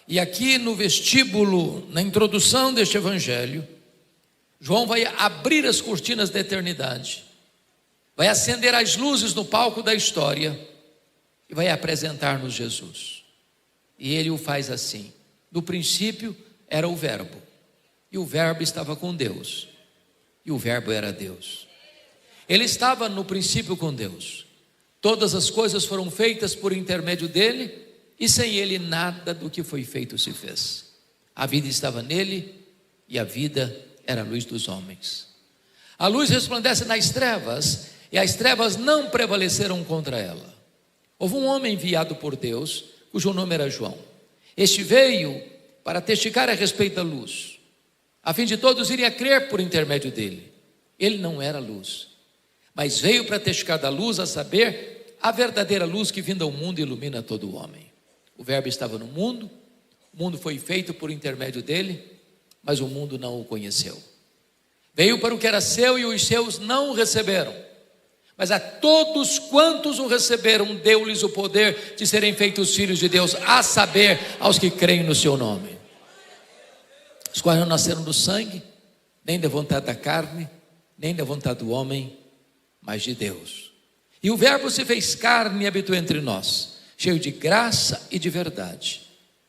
E aqui no vestíbulo, na introdução deste evangelho, João vai abrir as cortinas da eternidade, vai acender as luzes no palco da história e vai apresentar-nos Jesus. E ele o faz assim: no princípio era o Verbo, e o Verbo estava com Deus, e o Verbo era Deus. Ele estava no princípio com Deus. Todas as coisas foram feitas por intermédio dele, e sem ele nada do que foi feito se fez. A vida estava nele, e a vida era a luz dos homens. A luz resplandece nas trevas, e as trevas não prevaleceram contra ela. Houve um homem enviado por Deus, cujo nome era João. Este veio para testificar a respeito da luz, a fim de todos irem a crer por intermédio dele. Ele não era luz, mas veio para testificar da luz, a saber, a verdadeira luz que vinda ao mundo ilumina todo o homem. O verbo estava no mundo, o mundo foi feito por intermédio dele, mas o mundo não o conheceu. Veio para o que era seu e os seus não o receberam. Mas a todos quantos o receberam, deu-lhes o poder de serem feitos filhos de Deus, a saber, aos que creem no seu nome. Os quais não nasceram do sangue, nem da vontade da carne, nem da vontade do homem, mas de Deus. E o verbo se fez carne e habitou entre nós, cheio de graça e de verdade.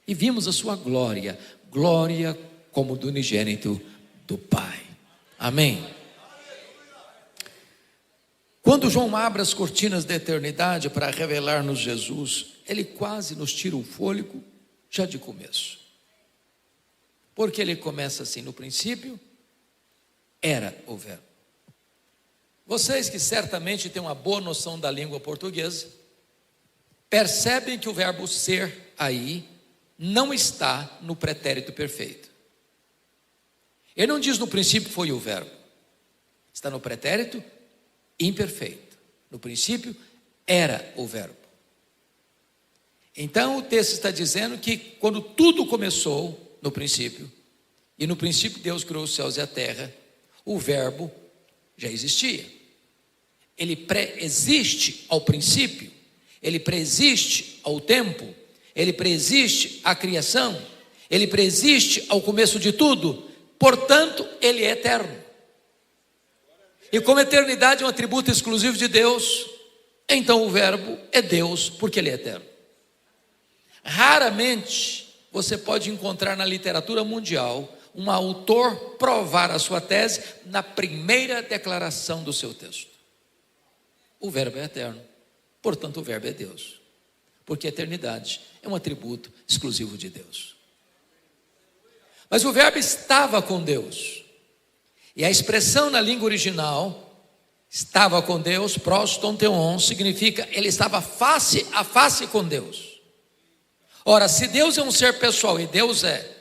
E vimos a sua glória, glória como do unigênito do Pai. Amém. Quando João abre as cortinas da eternidade para revelar-nos Jesus, ele quase nos tira o fôlego já de começo. Porque ele começa assim: no princípio era o verbo. Vocês que certamente têm uma boa noção da língua portuguesa, percebem que o verbo ser aí não está no pretérito perfeito. Ele não diz no princípio foi o verbo, está no pretérito imperfeito. No princípio era o verbo. Então o texto está dizendo que quando tudo começou no princípio, e no princípio Deus criou os céus e a terra, o verbo já existia. Ele pré-existe ao princípio, ele pré-existe ao tempo, ele pré-existe à criação, ele pré-existe ao começo de tudo, portanto ele é eterno. E como a eternidade é um atributo exclusivo de Deus, então o verbo é Deus, porque ele é eterno. Raramente você pode encontrar na literatura mundial um autor provar a sua tese na primeira declaração do seu texto. O verbo é eterno, portanto o verbo é Deus, porque a eternidade é um atributo exclusivo de Deus. Mas o verbo estava com Deus. E a expressão na língua original, estava com Deus, proston theon, significa ele estava face a face com Deus. Ora, se Deus é um ser pessoal, e Deus é,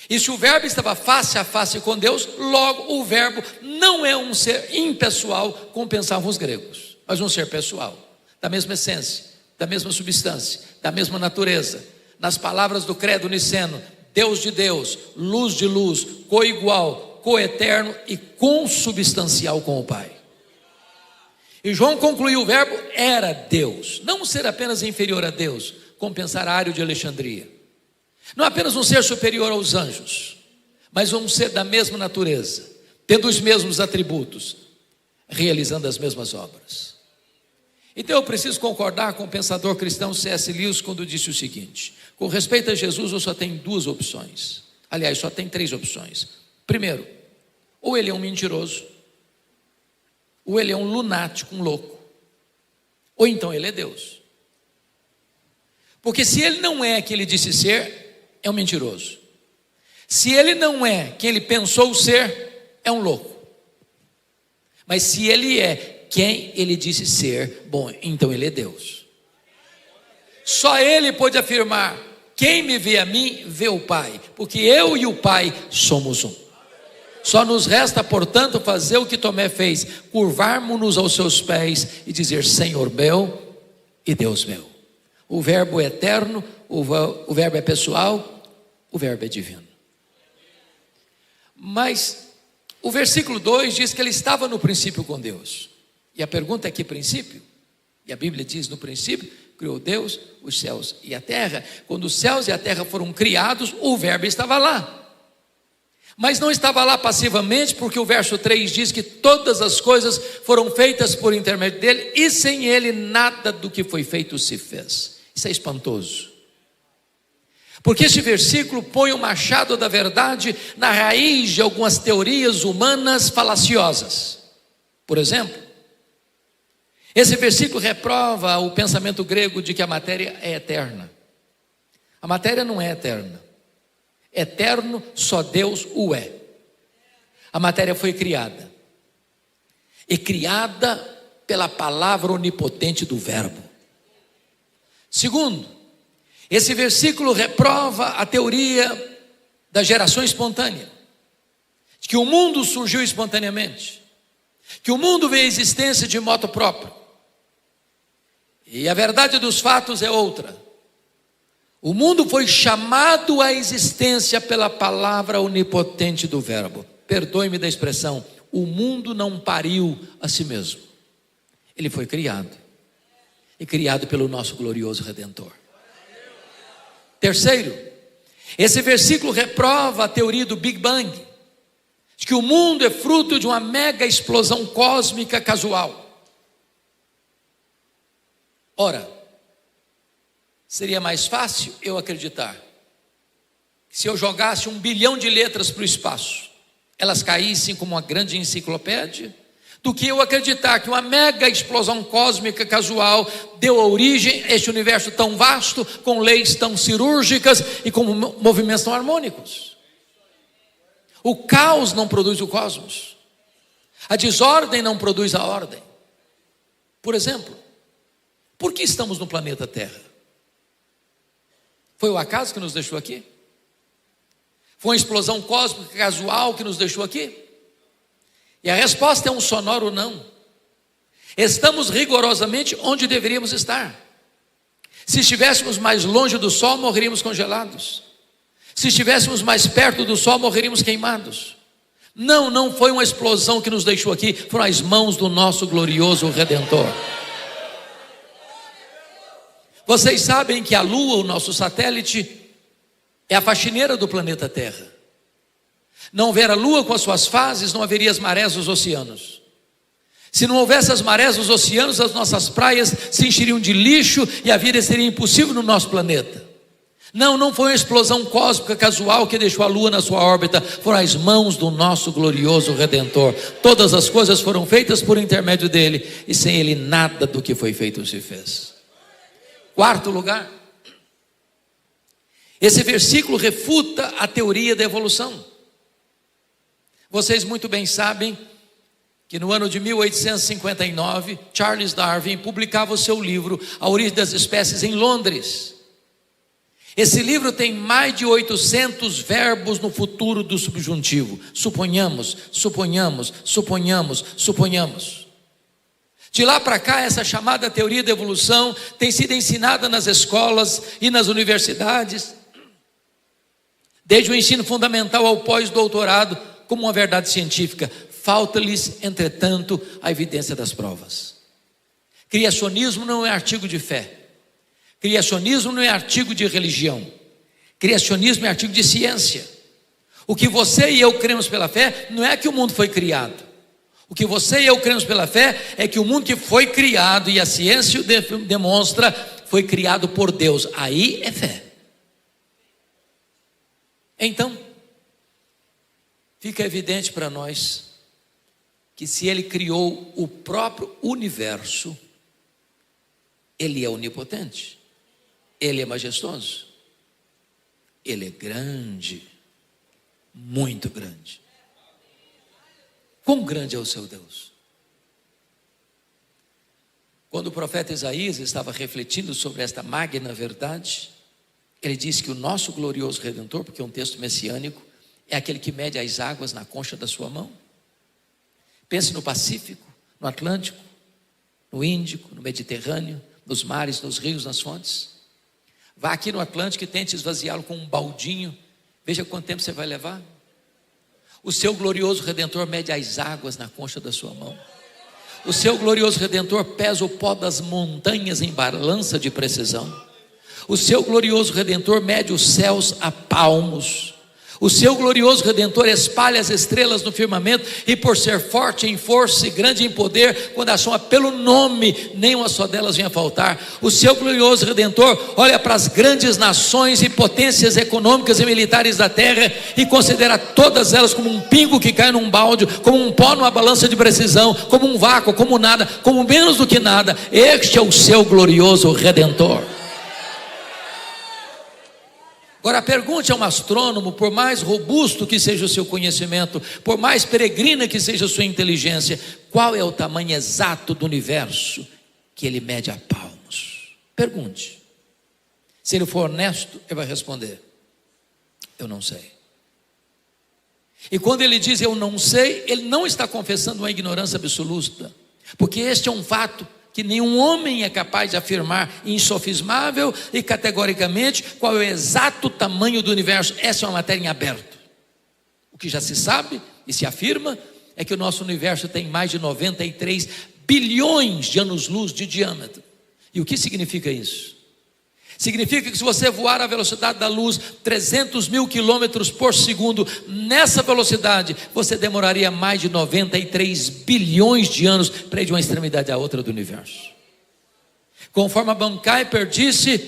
e se o verbo estava face a face com Deus, logo o verbo não é um ser impessoal, como pensavam os gregos, mas um ser pessoal, da mesma essência, da mesma substância, da mesma natureza. Nas palavras do credo niceno, Deus de Deus, luz de luz, coigual, coeterno e consubstancial com o Pai. E João concluiu: o verbo era Deus, não um ser apenas inferior a Deus, como pensar Ário de Alexandria, não apenas um ser superior aos anjos, mas um ser da mesma natureza, tendo os mesmos atributos, realizando as mesmas obras. Então eu preciso concordar com o pensador cristão C.S. Lewis quando disse o seguinte: com respeito a Jesus eu só tenho duas opções, aliás só tem três opções. Primeiro, ou ele é um mentiroso, ou ele é um lunático, um louco, ou então ele é Deus. Porque se ele não é quem ele disse ser, é um mentiroso. Se ele não é quem ele pensou ser, é um louco. Mas se ele é quem ele disse ser, bom, então ele é Deus. Só ele pode afirmar: quem me vê a mim, vê o Pai, porque eu e o Pai somos um. Só nos resta, portanto, fazer o que Tomé fez: curvarmos-nos aos seus pés e dizer: Senhor meu e Deus meu. O verbo é eterno, o verbo é pessoal, o verbo é divino. Mas o versículo 2 diz que ele estava no princípio com Deus. E a pergunta é: que princípio? E a Bíblia diz: no princípio criou Deus os céus e a terra. Quando os céus e a terra foram criados, o verbo estava lá. Mas não estava lá passivamente, porque o verso 3 diz que todas as coisas foram feitas por intermédio dele, e sem ele nada do que foi feito se fez. Isso é espantoso, porque esse versículo põe o machado da verdade na raiz de algumas teorias humanas falaciosas. Por exemplo, esse versículo reprova o pensamento grego de que a matéria é eterna. A matéria não é eterna. Eterno só Deus o é. A matéria foi criada. E criada pela palavra onipotente do Verbo. Segundo, esse versículo reprova a teoria da geração espontânea. De que o mundo surgiu espontaneamente. Que o mundo veio à existência de moto próprio. E a verdade dos fatos é outra. O mundo foi chamado à existência pela palavra onipotente do Verbo. Perdoe-me da expressão, o mundo não pariu a si mesmo. Ele foi criado. E criado pelo nosso glorioso Redentor. Terceiro, esse versículo reprova a teoria do Big Bang. De que o mundo é fruto de uma mega explosão cósmica casual. Ora, seria mais fácil eu acreditar que se eu jogasse 1 bilhão de letras para o espaço, elas caíssem como uma grande enciclopédia, do que eu acreditar que uma mega explosão cósmica casual deu origem a este universo tão vasto, com leis tão cirúrgicas e com movimentos tão harmônicos. O caos não produz o cosmos, a desordem não produz a ordem. Por exemplo, por que estamos no planeta Terra? Foi o acaso que nos deixou aqui? Foi uma explosão cósmica casual que nos deixou aqui? E a resposta é um sonoro não. Estamos rigorosamente onde deveríamos estar. Se estivéssemos mais longe do Sol, morreríamos congelados. Se estivéssemos mais perto do Sol, morreríamos queimados. Não foi uma explosão que nos deixou aqui, foram as mãos do nosso glorioso Redentor. Vocês sabem que a Lua, o nosso satélite, é a faxineira do planeta Terra. Não houver a Lua com as suas fases, não haveria as marés dos oceanos. Se não houvesse as marés dos oceanos, as nossas praias se encheriam de lixo e a vida seria impossível no nosso planeta. Não foi uma explosão cósmica casual que deixou a Lua na sua órbita, foram as mãos do nosso glorioso Redentor. Todas as coisas foram feitas por intermédio dele, e sem ele nada do que foi feito se fez. Quarto lugar, esse versículo refuta a teoria da evolução. Vocês muito bem sabem que no ano de 1859, Charles Darwin publicava o seu livro A Origem das Espécies em Londres. Esse livro tem mais de 800 verbos no futuro do subjuntivo. Suponhamos. De lá para cá, essa chamada teoria da evolução tem sido ensinada nas escolas e nas universidades, desde o ensino fundamental ao pós-doutorado, como uma verdade científica. Falta-lhes, entretanto, a evidência das provas. Criacionismo não é artigo de fé. Criacionismo não é artigo de religião. Criacionismo é artigo de ciência. O que você e eu cremos pela fé não é que o mundo foi criado. O que você e eu cremos pela fé é que o mundo que foi criado, e a ciência demonstra, foi criado por Deus. Aí é fé. Então, fica evidente para nós que se Ele criou o próprio universo, Ele é onipotente, Ele é majestoso, Ele é grande, muito grande. Quão grande é o seu Deus? Quando o profeta Isaías estava refletindo sobre esta magna verdade, ele disse que o nosso glorioso Redentor, porque é um texto messiânico, é aquele que mede as águas na concha da sua mão. Pense no Pacífico, no Atlântico, no Índico, no Mediterrâneo, nos mares, nos rios, nas fontes. Vá aqui no Atlântico e tente esvaziá-lo com um baldinho. Veja quanto tempo você vai levar. O seu glorioso Redentor mede as águas na concha da sua mão. O seu glorioso Redentor pesa o pó das montanhas em balança de precisão. O seu glorioso Redentor mede os céus a palmos. O seu glorioso Redentor espalha as estrelas no firmamento, e por ser forte em força e grande em poder, quando a chama pelo nome, nenhuma só delas vinha faltar. O seu glorioso Redentor olha para as grandes nações e potências econômicas e militares da terra e considera todas elas como um pingo que cai num balde, como um pó numa balança de precisão, como um vácuo, como nada, como menos do que nada. Este é o seu glorioso Redentor. Agora pergunte a um astrônomo, por mais robusto que seja o seu conhecimento, por mais peregrina que seja a sua inteligência, qual é o tamanho exato do universo que ele mede a palmos? Pergunte. Se ele for honesto, ele vai responder: eu não sei. E quando ele diz eu não sei, ele não está confessando uma ignorância absoluta, porque este é um fato que nenhum homem é capaz de afirmar insofismável e categoricamente qual é o exato tamanho do universo. Essa é uma matéria em aberto. O que já se sabe e se afirma é que o nosso universo tem mais de 93 bilhões de anos-luz de diâmetro. E o que significa isso? Significa que se você voar à velocidade da luz 300 mil quilômetros por segundo, nessa velocidade você demoraria mais de 93 bilhões de anos para ir de uma extremidade à outra do universo. Conforme a Van Kuiper disse,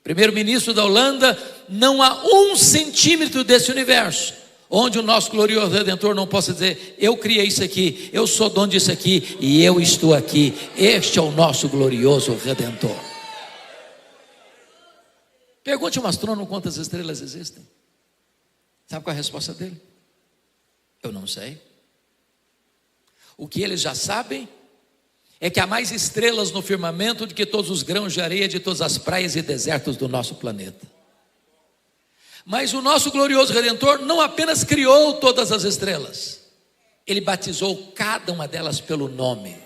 primeiro-ministro da Holanda, não há 1 centímetro desse universo onde o nosso glorioso Redentor não possa dizer: eu criei isso aqui, eu sou dono disso aqui e eu estou aqui. Este é o nosso glorioso Redentor. Pergunte a um astrônomo quantas estrelas existem. Sabe qual é a resposta dele? Eu não sei. O que eles já sabem é que há mais estrelas no firmamento do que todos os grãos de areia de todas as praias e desertos do nosso planeta. Mas o nosso glorioso Redentor não apenas criou todas as estrelas, ele batizou cada uma delas pelo nome.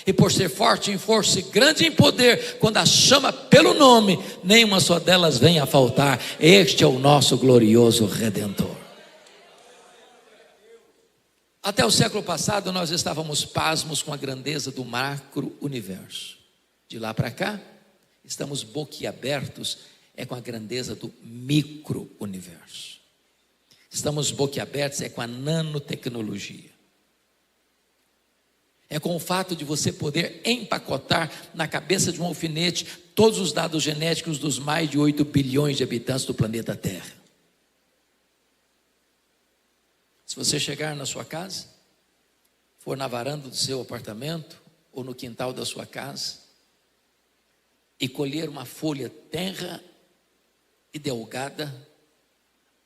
E por ser forte em força e grande em poder, quando a chama pelo nome, nenhuma só delas vem a faltar. Este é o nosso glorioso Redentor. Até o século passado nós estávamos pasmos com a grandeza do macro-universo. De lá para cá, estamos boquiabertos com a grandeza do micro-universo. Estamos boquiabertos com a nanotecnologia. É com o fato de você poder empacotar na cabeça de um alfinete todos os dados genéticos dos mais de 8 bilhões de habitantes do planeta Terra. Se você chegar na sua casa, for na varanda do seu apartamento ou no quintal da sua casa e colher uma folha tenra e delgada,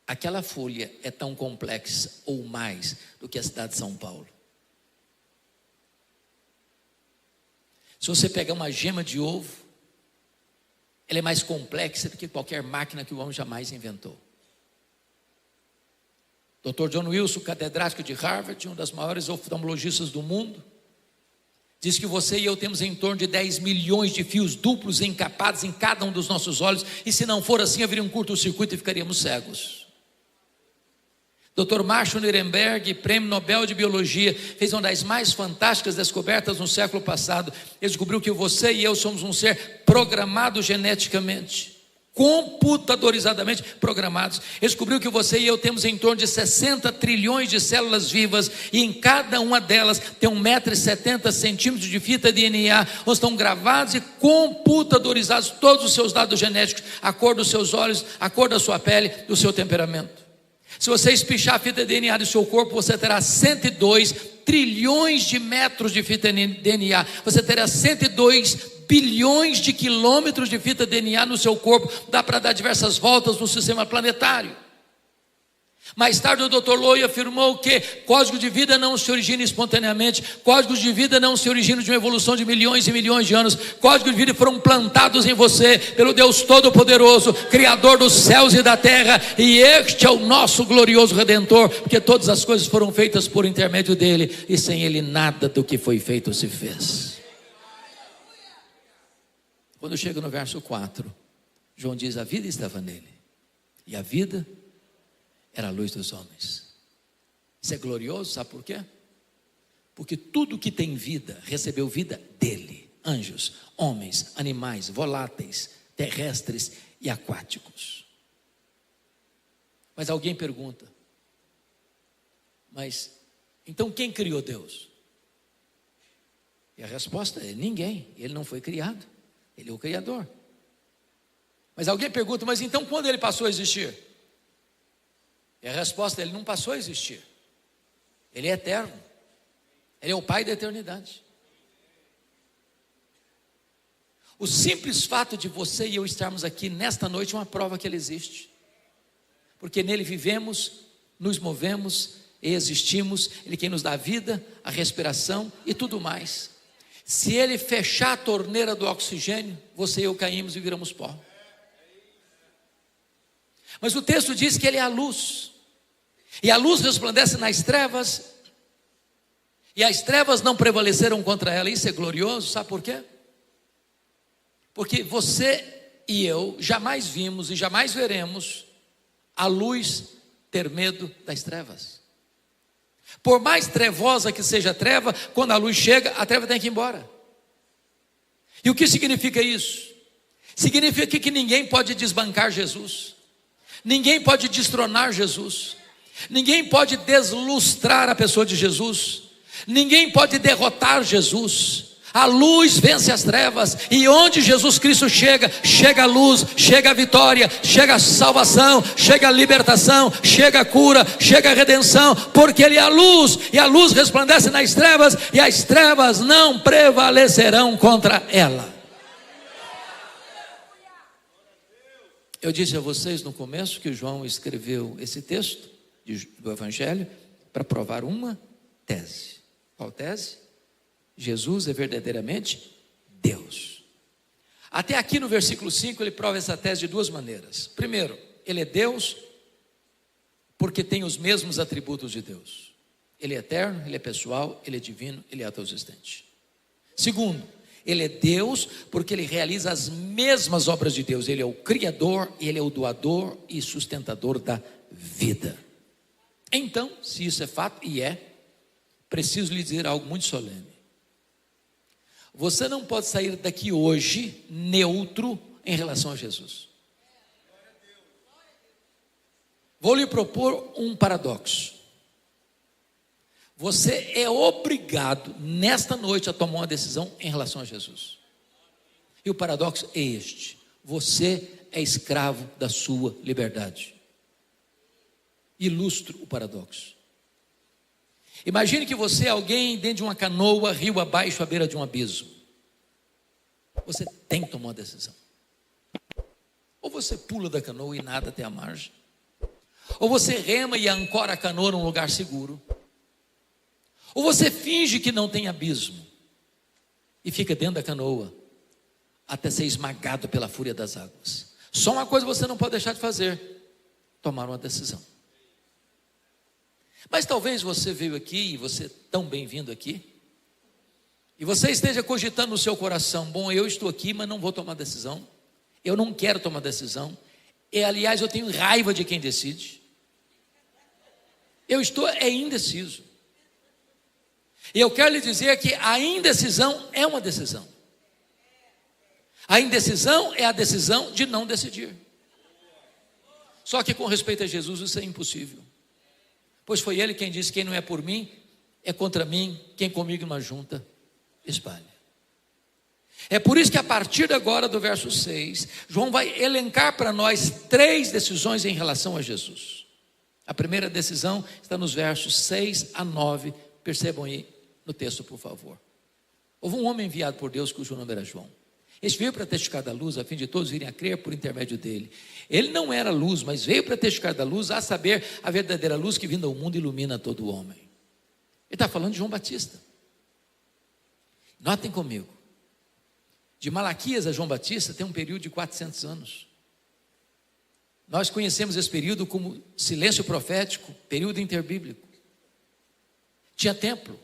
aquela folha é tão complexa ou mais do que a cidade de São Paulo. Se você pegar uma gema de ovo, ela é mais complexa do que qualquer máquina que o homem jamais inventou. Dr. John Wilson, catedrático de Harvard, um dos maiores oftalmologistas do mundo, diz que você e eu temos em torno de 10 milhões de fios duplos encapados em cada um dos nossos olhos, e se não for assim, haveria um curto-circuito e ficaríamos cegos. Dr. Marshall Nirenberg, prêmio Nobel de Biologia, fez uma das mais fantásticas descobertas no século passado. Ele descobriu que você e eu somos um ser programado geneticamente, computadorizadamente programados. Ele descobriu que você e eu temos em torno de 60 trilhões de células vivas, e em cada uma delas tem 1,70 m de fita DNA, onde estão gravados e computadorizados todos os seus dados genéticos, a cor dos seus olhos, a cor da sua pele, do seu temperamento. Se você espichar a fita DNA do seu corpo, você terá 102 trilhões de metros de fita DNA. Você terá 102 bilhões de quilômetros de fita DNA no seu corpo. Dá para dar diversas voltas no sistema planetário. Mais tarde o Dr. Loy afirmou que código de vida não se origina espontaneamente, códigos de vida não se originam de uma evolução de milhões e milhões de anos. Códigos de vida foram plantados em você pelo Deus Todo-Poderoso, Criador dos céus e da terra, e este é o nosso glorioso Redentor, porque todas as coisas foram feitas por intermédio dele, e sem ele nada do que foi feito se fez. Quando chega no verso 4, João diz: a vida estava nele, e a vida era a luz dos homens. Isso é glorioso, sabe por quê? Porque tudo que tem vida, recebeu vida dele. Anjos, homens, animais, voláteis, terrestres e aquáticos. Mas alguém pergunta: mas então quem criou Deus? E a resposta é: ninguém. Ele não foi criado, ele é o Criador. Mas alguém pergunta: mas então quando ele passou a existir? E a resposta: ele não passou a existir. Ele é eterno. Ele é o Pai da eternidade. O simples fato de você e eu estarmos aqui nesta noite é uma prova que Ele existe, porque nele vivemos, nos movemos e existimos. Ele quem nos dá a vida, a respiração e tudo mais. Se Ele fechar a torneira do oxigênio, você e eu caímos e viramos pó. Mas o texto diz que Ele é a luz, e a luz resplandece nas trevas, e as trevas não prevaleceram contra ela. Isso é glorioso, sabe por quê? Porque você e eu jamais vimos e jamais veremos a luz ter medo das trevas. Por mais trevosa que seja a treva, quando a luz chega, a treva tem que ir embora. E o que significa isso? Significa que ninguém pode desbancar Jesus, ninguém pode destronar Jesus, ninguém pode deslustrar a pessoa de Jesus, ninguém pode derrotar Jesus. A luz vence as trevas, e onde Jesus Cristo chega, chega a luz, chega a vitória, chega a salvação, chega a libertação, chega a cura, chega a redenção, porque Ele é a luz, e a luz resplandece nas trevas, e as trevas não prevalecerão contra ela. Eu disse a vocês no começo que João escreveu esse texto do Evangelho para provar uma tese. Qual tese? Jesus é verdadeiramente Deus. Até aqui no versículo 5 ele prova essa tese de duas maneiras. Primeiro, Ele é Deus porque tem os mesmos atributos de Deus. Ele é eterno, Ele é pessoal, Ele é divino, Ele é autoexistente. Segundo, Ele é Deus porque Ele realiza as mesmas obras de Deus. Ele é o Criador, Ele é o doador e sustentador da vida. Então, se isso é fato, e é, preciso lhe dizer algo muito solene. Você não pode sair daqui hoje neutro em relação a Jesus. Vou lhe propor um paradoxo. Você é obrigado nesta noite a tomar uma decisão em relação a Jesus. E o paradoxo é este: você é escravo da sua liberdade. Ilustro o paradoxo. Imagine que você é alguém dentro de uma canoa, rio abaixo, à beira de um abismo. Você tem que tomar uma decisão. Ou você pula da canoa e nada até a margem, ou você rema e ancora a canoa num lugar seguro, ou você finge que não tem abismo e fica dentro da canoa até ser esmagado pela fúria das águas. Só uma coisa você não pode deixar de fazer: tomar uma decisão. Mas talvez você veio aqui, e você é tão bem-vindo aqui, e você esteja cogitando no seu coração: bom, eu estou aqui, mas não vou tomar decisão, eu não quero tomar decisão, e aliás eu tenho raiva de quem decide, eu estou indeciso. E eu quero lhe dizer que a indecisão é uma decisão. A indecisão é a decisão de não decidir. Só que com respeito a Jesus isso é impossível, pois foi Ele quem disse: quem não é por mim, é contra mim, quem comigo não junta, espalha. É por isso que a partir de agora, do verso 6, João vai elencar para nós 3 decisões em relação a Jesus. A primeira decisão está nos versos 6 a 9, percebam aí no texto, por favor. Houve um homem enviado por Deus, cujo nome era João. Este veio para testificar da luz, a fim de todos virem a crer por intermédio dele. Ele não era luz, mas veio para testificar da luz, a saber, a verdadeira luz que vindo ao mundo ilumina todo o homem. Ele está falando de João Batista. Notem comigo, de Malaquias a João Batista tem um período de 400 anos. Nós conhecemos esse período como silêncio profético, período interbíblico. Tinha templo,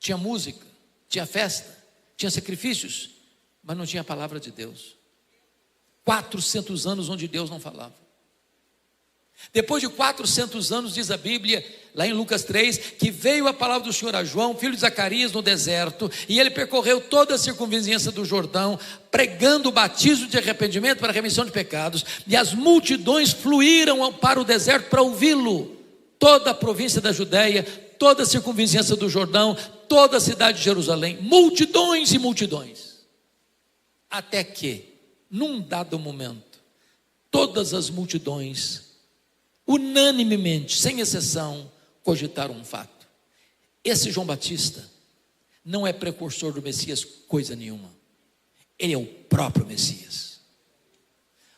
tinha música, tinha festa, tinha sacrifícios, mas não tinha a palavra de Deus. 400 anos onde Deus não falava. Depois de 400 anos, diz a Bíblia, lá em Lucas 3, que veio a palavra do Senhor a João, filho de Zacarias, no deserto, e ele percorreu toda a circunvizinhança do Jordão, pregando o batismo de arrependimento para a remissão de pecados, e as multidões fluíram para o deserto para ouvi-lo. Toda a província da Judéia, toda a circunvizinhança do Jordão, toda a cidade de Jerusalém, multidões e multidões. Até que, num dado momento, todas as multidões, unanimemente, sem exceção, cogitaram um fato: esse João Batista não é precursor do Messias coisa nenhuma. Ele é o próprio Messias.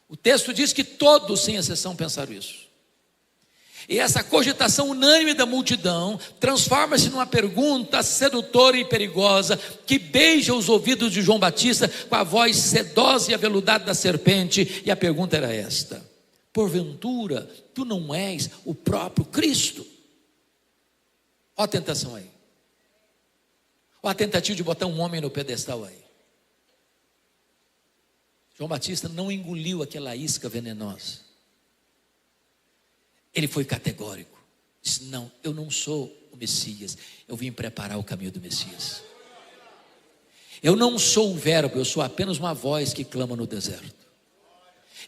O texto diz que todos, sem exceção, pensaram isso. E essa cogitação unânime da multidão transforma-se numa pergunta sedutora e perigosa, que beija os ouvidos de João Batista com a voz sedosa e aveludada da serpente. E a pergunta era esta: porventura tu não és o próprio Cristo? Olha a tentação aí. Olha a tentativa de botar um homem no pedestal aí. João Batista não engoliu aquela isca venenosa. Ele foi categórico. Disse: não, eu não sou o Messias. Eu vim preparar o caminho do Messias. Eu não sou o verbo, eu sou apenas uma voz que clama no deserto.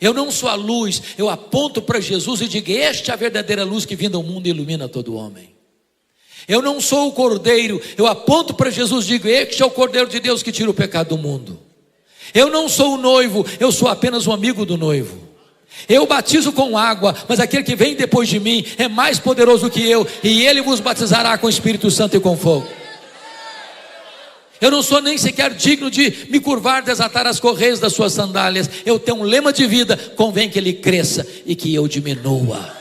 Eu não sou a luz, eu aponto para Jesus e digo: esta é a verdadeira luz que vinda ao mundo e ilumina todo homem. Eu não sou o cordeiro, eu aponto para Jesus e digo: este é o cordeiro de Deus que tira o pecado do mundo. Eu não sou o noivo, eu sou apenas um amigo do noivo. Eu batizo com água, mas aquele que vem depois de mim é mais poderoso que eu, e ele vos batizará com o Espírito Santo e com fogo. Eu não sou nem sequer digno de me curvar, desatar as correias das suas sandálias. Eu tenho um lema de vida: convém que ele cresça e que eu diminua.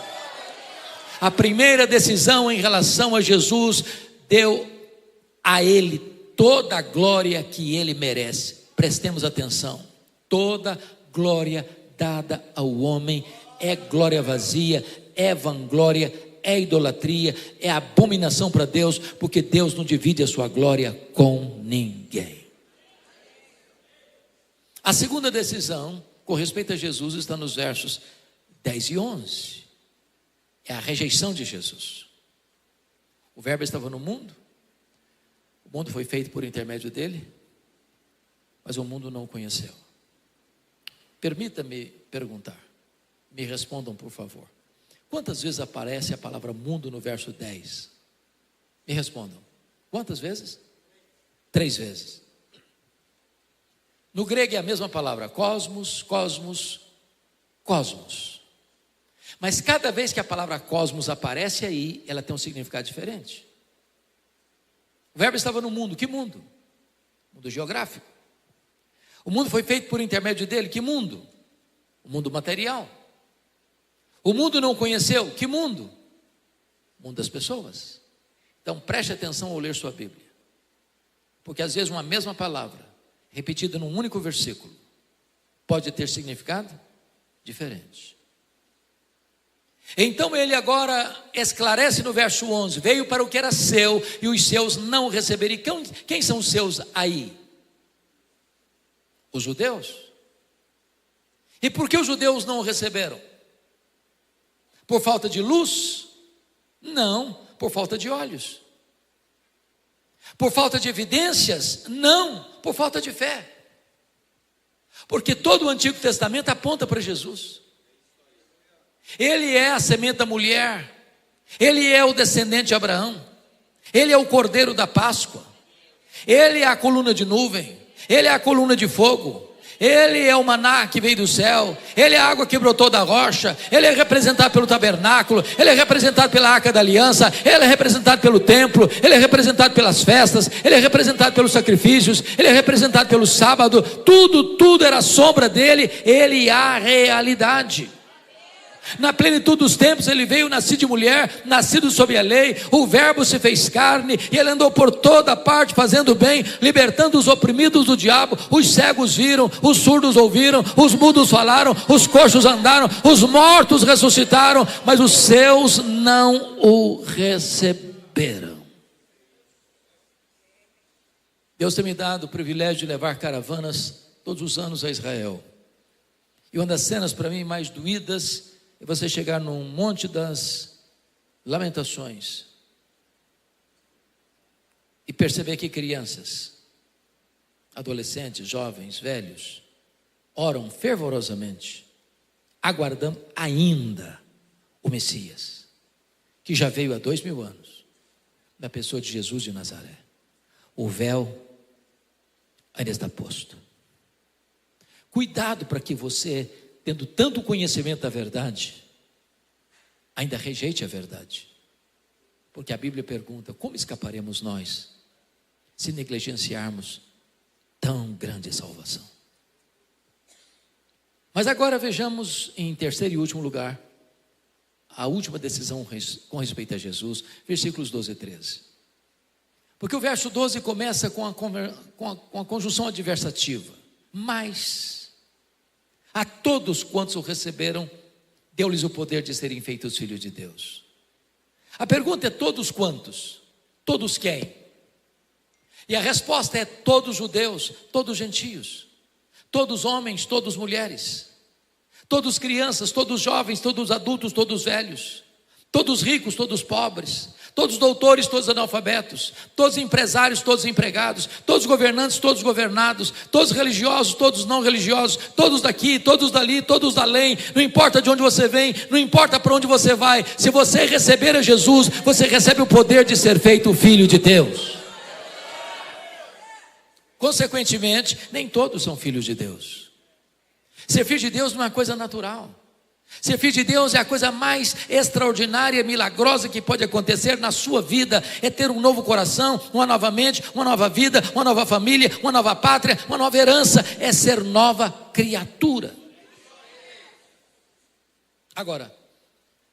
A primeira decisão em relação a Jesus deu a ele toda a glória que ele merece. Prestemos atenção: toda glória dada ao homem é glória vazia, é vanglória, é idolatria, é abominação para Deus, porque Deus não divide a sua glória com ninguém. A segunda decisão com respeito a Jesus está nos versos 10 e 11. É a rejeição de Jesus. O verbo estava no mundo, o mundo foi feito por intermédio dele, mas o mundo não o conheceu. Permita-me perguntar, me respondam por favor: quantas vezes aparece a palavra mundo no verso 10? Me respondam. Quantas vezes? 3 vezes. No grego é a mesma palavra: cosmos, cosmos, cosmos. Mas cada vez que a palavra cosmos aparece aí, ela tem um significado diferente. O verbo estava no mundo. Que mundo? Mundo geográfico. O mundo foi feito por intermédio dele. Que mundo? O mundo material. O mundo não conheceu. Que mundo? O mundo das pessoas. Então preste atenção ao ler sua Bíblia, porque às vezes uma mesma palavra repetida num único versículo pode ter significado diferente. Então ele agora esclarece no verso 11: veio para o que era seu e os seus não receberam. E quem são os seus aí? Os judeus. E por que os judeus não o receberam? Por falta de luz? Não, por falta de olhos. Por falta de evidências? Não, por falta de fé. Porque todo o Antigo Testamento aponta para Jesus. Ele é a semente da mulher, ele é o descendente de Abraão, ele é o cordeiro da Páscoa, ele é a coluna de nuvem, ele é a coluna de fogo, ele é o maná que veio do céu, ele é a água que brotou da rocha, ele é representado pelo tabernáculo, ele é representado pela arca da aliança, ele é representado pelo templo, ele é representado pelas festas, ele é representado pelos sacrifícios, ele é representado pelo sábado. Tudo era sombra dele. Ele é a realidade. Na plenitude dos tempos ele veio, nascido de mulher, nascido sob a lei. O verbo se fez carne e ele andou por toda parte fazendo bem, libertando os oprimidos do diabo. Os cegos viram, os surdos ouviram, os mudos falaram, os coxos andaram, os mortos ressuscitaram, mas os seus não o receberam. Deus tem me dado o privilégio de levar caravanas todos os anos a Israel, e uma das cenas para mim mais doídas é você chegar num Monte das Lamentações e perceber que crianças, adolescentes, jovens, velhos, oram fervorosamente, aguardando ainda o Messias, que já veio há 2000 anos, na pessoa de Jesus de Nazaré. O véu ainda está posto. Cuidado para que você, tendo tanto conhecimento da verdade, ainda rejeite a verdade. Porque a Bíblia pergunta: como escaparemos nós se negligenciarmos tão grande salvação? Mas agora vejamos, em terceiro e último lugar, a última decisão com respeito a Jesus, versículos 12 e 13. Porque o verso 12 começa com a conjunção adversativa. Mas a todos quantos o receberam, deu-lhes o poder de serem feitos filhos de Deus. A pergunta é: todos quantos? Todos quem? E a resposta é: todos judeus, todos gentios, todos homens, todos mulheres, todos crianças, todos jovens, todos adultos, todos velhos, todos ricos, todos pobres, todos doutores, todos analfabetos, todos empresários, todos empregados, todos governantes, todos governados, todos religiosos, todos não religiosos, todos daqui, todos dali, todos da além. Não importa de onde você vem, não importa para onde você vai, se você receber a Jesus, você recebe o poder de ser feito filho de Deus. Consequentemente, nem todos são filhos de Deus. Ser filho de Deus não é uma coisa natural. Ser filho de Deus é a coisa mais extraordinária, milagrosa que pode acontecer na sua vida. É ter um novo coração, uma nova mente, uma nova vida, uma nova família, uma nova pátria, uma nova herança. É ser nova criatura. Agora,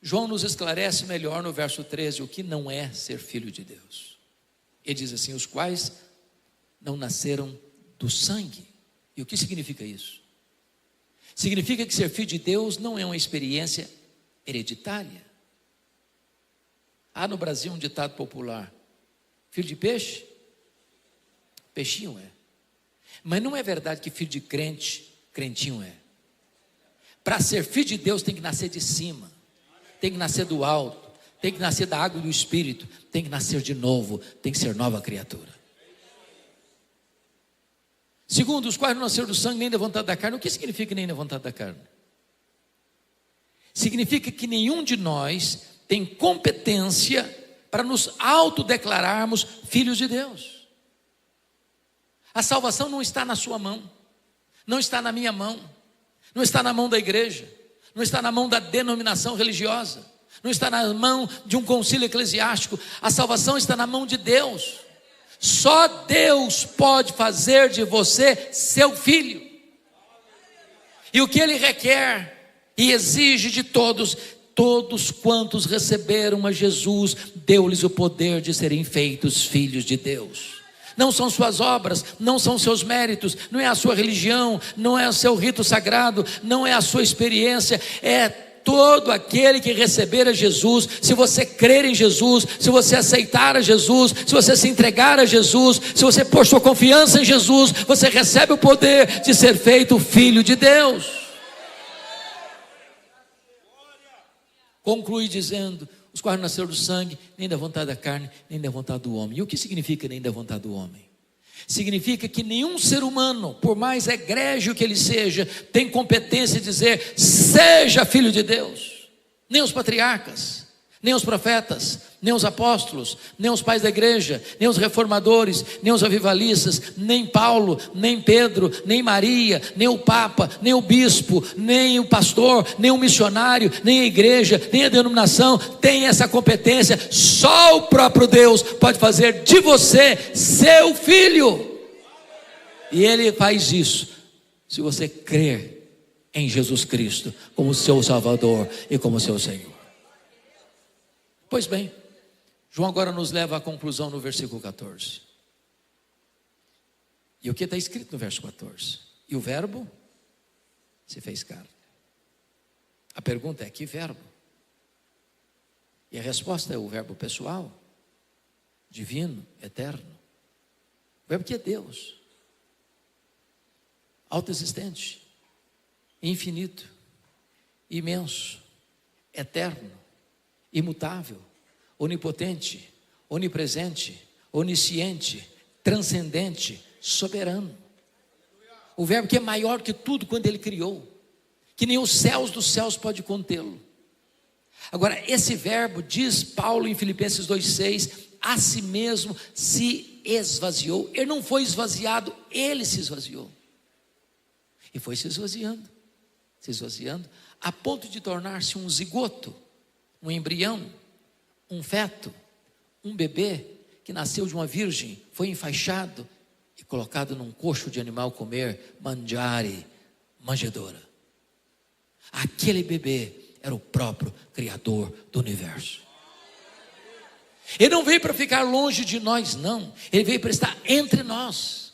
João nos esclarece melhor no verso 13 o que não é ser filho de Deus. Ele diz assim: os quais não nasceram do sangue. E o que significa isso? Significa que ser filho de Deus não é uma experiência hereditária. Há no Brasil um ditado popular: filho de peixe, peixinho é. Mas não é verdade que filho de crente, crentinho é. Para ser filho de Deus tem que nascer de cima, tem que nascer do alto, tem que nascer da água e do Espírito, tem que nascer de novo, tem que ser nova criatura. Segundo, os quais não nasceram do sangue nem da vontade da carne. O que significa nem da vontade da carne? Significa que nenhum de nós tem competência para nos autodeclararmos filhos de Deus. A salvação não está na sua mão, não está na minha mão, não está na mão da igreja, não está na mão da denominação religiosa, não está na mão de um concílio eclesiástico. A salvação está na mão de Deus. Só Deus pode fazer de você seu filho. E o que Ele requer e exige de todos quantos receberam a Jesus, deu-lhes o poder de serem feitos filhos de Deus. Não são suas obras, não são seus méritos, não é a sua religião, não é o seu rito sagrado, não é a sua experiência, é todo aquele que receber a Jesus. Se você crer em Jesus, se você aceitar a Jesus, se você se entregar a Jesus, se você pôr sua confiança em Jesus, você recebe o poder de ser feito filho de Deus. Conclui dizendo: os quais não nasceram do sangue, nem da vontade da carne, nem da vontade do homem. E o que significa nem da vontade do homem? Significa que nenhum ser humano, por mais egrégio que ele seja, tem competência de dizer: seja filho de Deus. Nem os patriarcas, nem os profetas, nem os apóstolos, nem os pais da igreja, nem os reformadores, nem os avivalistas, nem Paulo, nem Pedro, nem Maria, nem o Papa, nem o bispo, nem o pastor, nem o missionário, nem a igreja, nem a denominação tem essa competência. Só o próprio Deus pode fazer de você seu filho. E Ele faz isso se você crer em Jesus Cristo como seu Salvador e como seu Senhor. Pois bem, João agora nos leva à conclusão no versículo 14. E o que está escrito no verso 14? E o verbo se fez carne. A pergunta é: que verbo? E a resposta é o verbo pessoal, divino, eterno. O verbo que é Deus, autoexistente, infinito, imenso, eterno, imutável, onipotente, onipresente, onisciente, transcendente, soberano. O verbo que é maior que tudo quando Ele criou, que nem os céus dos céus pode contê-lo. Agora, esse verbo, diz Paulo em Filipenses 2,6, a si mesmo se esvaziou. Ele não foi esvaziado, Ele se esvaziou. E foi se esvaziando, a ponto de tornar-se um zigoto, um embrião, um feto, um bebê que nasceu de uma virgem, foi enfaixado e colocado num coxo de animal comer, mangiare, manjedoura. Aquele bebê era o próprio Criador do universo. Ele não veio para ficar longe de nós, não. Ele veio para estar entre nós.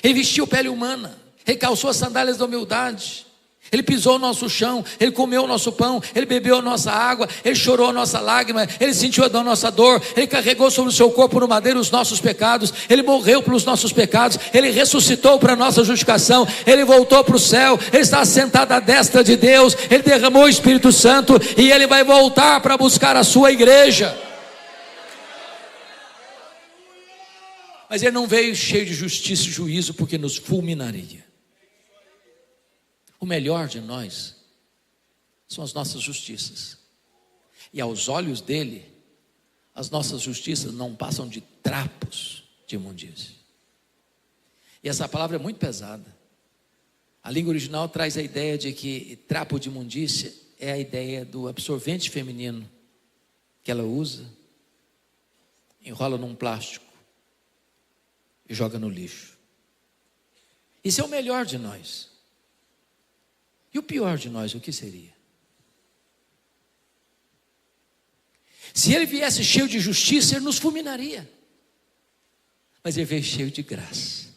Ele vestiu pele humana, ele calçou as sandálias da humildade, ele pisou o nosso chão, ele comeu o nosso pão, ele bebeu a nossa água, ele chorou a nossa lágrima, ele sentiu a nossa dor, ele carregou sobre o seu corpo no madeiro os nossos pecados, ele morreu pelos nossos pecados, ele ressuscitou para a nossa justificação, ele voltou para o céu, ele está sentado à destra de Deus, ele derramou o Espírito Santo e ele vai voltar para buscar a sua igreja. Mas ele não veio cheio de justiça e juízo, porque nos fulminaria. O melhor de nós são as nossas justiças. E aos olhos dele, as nossas justiças não passam de trapos de imundícia. E essa palavra é muito pesada. A língua original traz a ideia de que trapo de imundícia é a ideia do absorvente feminino que ela usa, enrola num plástico e joga no lixo. Isso é o melhor de nós. E o pior de nós, o que seria? Se ele viesse cheio de justiça, ele nos fulminaria. Mas ele veio cheio de graça.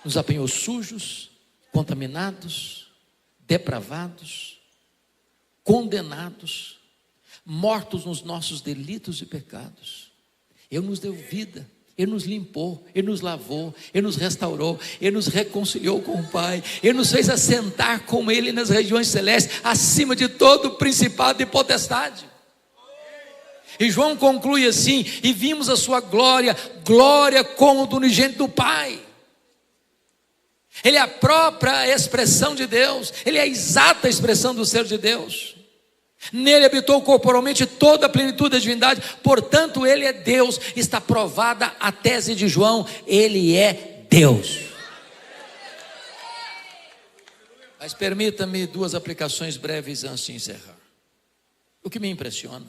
Nos apanhou sujos, contaminados, depravados, condenados, mortos nos nossos delitos e pecados. Ele nos deu vida. Ele nos limpou, Ele nos lavou, Ele nos restaurou, Ele nos reconciliou com o Pai, Ele nos fez assentar com Ele nas regiões celestes, acima de todo principado e potestade. E João conclui assim: e vimos a sua glória, glória como do unigênito do Pai. Ele é a própria expressão de Deus, Ele é a exata expressão do ser de Deus. Nele habitou corporalmente toda a plenitude da divindade, portanto ele é Deus. Está provada a tese de João, ele é Deus. Mas permita-me duas aplicações breves antes de encerrar. O que me impressiona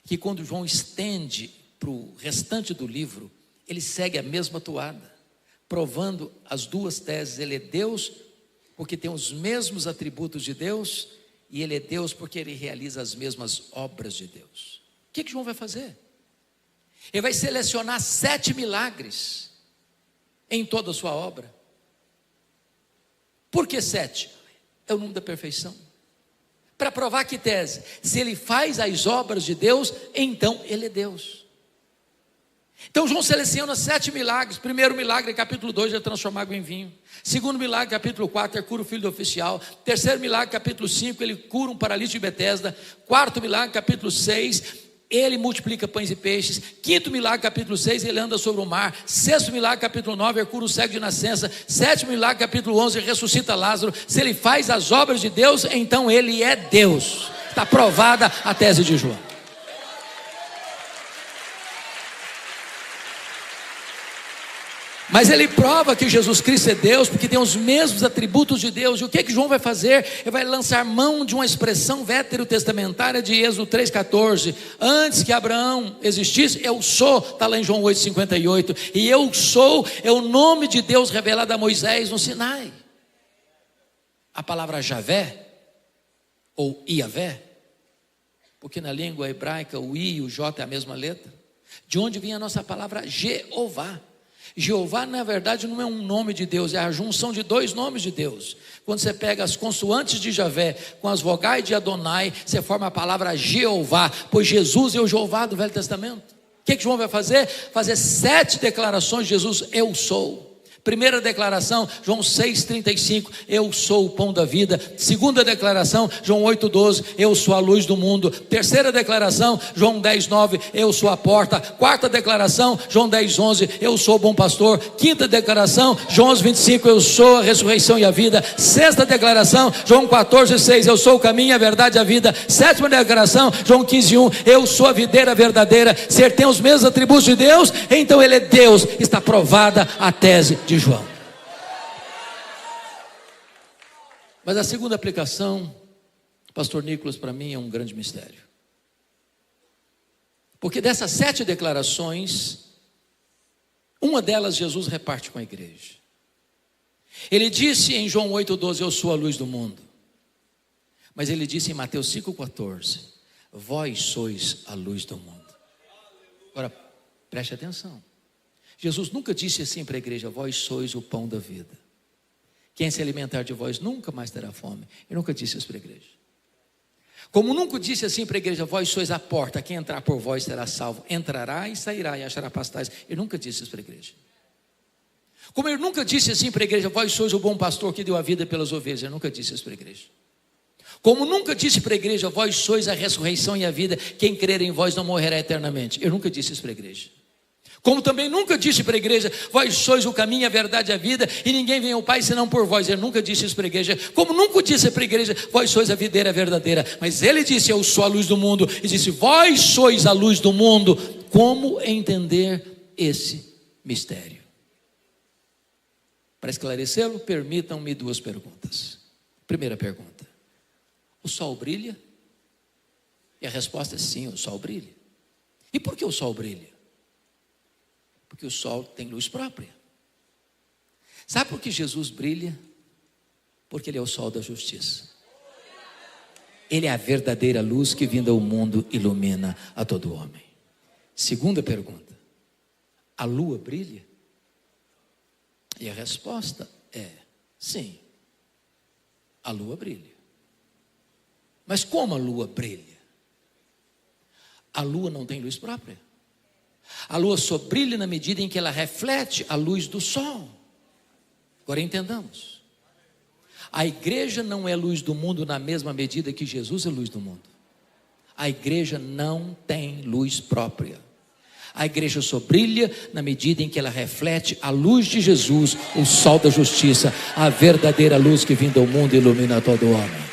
é que quando João estende para o restante do livro, ele segue a mesma toada, provando as duas teses. Ele é Deus porque tem os mesmos atributos de Deus, e ele é Deus porque ele realiza as mesmas obras de Deus. O que João vai fazer? Ele vai selecionar 7 milagres em toda a sua obra. Por que 7? É o número da perfeição. Para provar que tese? Se ele faz as obras de Deus, então ele é Deus. Então João seleciona 7 milagres. Primeiro milagre, capítulo 2, é transformar água em vinho. Segundo milagre, capítulo 4, ele cura o filho do oficial. Terceiro milagre, capítulo 5, ele cura um paralítico de Betesda. Quarto milagre, capítulo 6, ele multiplica pães e peixes. Quinto milagre, capítulo 6, ele anda sobre o mar. Sexto milagre, capítulo 9, ele cura o cego de nascença. Sétimo milagre, capítulo 11, ele ressuscita Lázaro. Se ele faz as obras de Deus, então ele é Deus. Está provada a tese de João. Mas ele prova que Jesus Cristo é Deus, porque tem os mesmos atributos de Deus. E o que João vai fazer? Ele vai lançar mão de uma expressão veterotestamentária de Êxodo 3,14. Antes que Abraão existisse, eu sou, está lá em João 8,58. E eu sou é o nome de Deus revelado a Moisés no Sinai. A palavra Javé, ou Iavé, porque na língua hebraica o I e o J é a mesma letra. De onde vinha a nossa palavra Jeová? Jeová, na verdade, não é um nome de Deus, é a junção de 2 nomes de Deus. Quando você pega as consoantes de Javé com as vogais de Adonai, você forma a palavra Jeová, pois Jesus é o Jeová do Velho Testamento. O que João vai fazer? Fazer 7 declarações de Jesus: eu sou. Primeira declaração, João 6,35, eu sou o pão da vida. Segunda declaração, João 8,12, eu sou a luz do mundo. Terceira declaração, João 10,9, eu sou a porta. Quarta declaração, João 10,11, eu sou o bom pastor. Quinta declaração, João 11,25, eu sou a ressurreição e a vida. Sexta declaração, João 14,6, eu sou o caminho, a verdade e a vida. Sétima declaração, João 15,1, eu sou a videira verdadeira. Se ele tem os mesmos atributos de Deus, então ele é Deus. Está provada a tese de João. Mas a segunda aplicação, pastor Nicolas, para mim é um grande mistério. Porque dessas 7 declarações, uma delas Jesus reparte com a igreja. Ele disse em João 8,12, eu sou a luz do mundo. Mas ele disse em Mateus 5,14: vós sois a luz do mundo. Agora, preste atenção. Jesus nunca disse assim para a igreja: vós sois o pão da vida. Quem se alimentar de vós nunca mais terá fome. Ele nunca disse isso para a igreja. Como nunca disse assim para a igreja: vós sois a porta, quem entrar por vós será salvo. Entrará e sairá e achará pastais. Ele nunca disse isso para a igreja. Como ele nunca disse assim para a igreja: vós sois o bom pastor que deu a vida pelas ovelhas. Ele nunca disse isso para a igreja. Como nunca disse para a igreja: vós sois a ressurreição e a vida, quem crer em vós não morrerá eternamente. Eu nunca disse isso para a igreja. Como também nunca disse para a igreja: vós sois o caminho, a verdade e a vida, e ninguém vem ao Pai senão por vós. Ele nunca disse isso para a igreja. Como nunca disse para a igreja: vós sois a videira verdadeira. Mas ele disse: eu sou a luz do mundo. E disse: vós sois a luz do mundo. Como entender esse mistério? Para esclarecê-lo, permitam-me duas perguntas. Primeira pergunta: o sol brilha? E a resposta é sim, o sol brilha. E por que o sol brilha? Porque o sol tem luz própria. Sabe por que Jesus brilha? Porque ele é o sol da justiça. Ele é a verdadeira luz que vindo ao mundo ilumina a todo homem. Segunda pergunta: a lua brilha? E a resposta é sim, a lua brilha. Mas como a lua brilha? A lua não tem luz própria. A lua só brilha na medida em que ela reflete a luz do sol. Agora entendamos. A igreja não é luz do mundo na mesma medida que Jesus é luz do mundo. A igreja não tem luz própria. A igreja só brilha na medida em que ela reflete a luz de Jesus, o sol da justiça, a verdadeira luz que vindo ao mundo ilumina todo homem.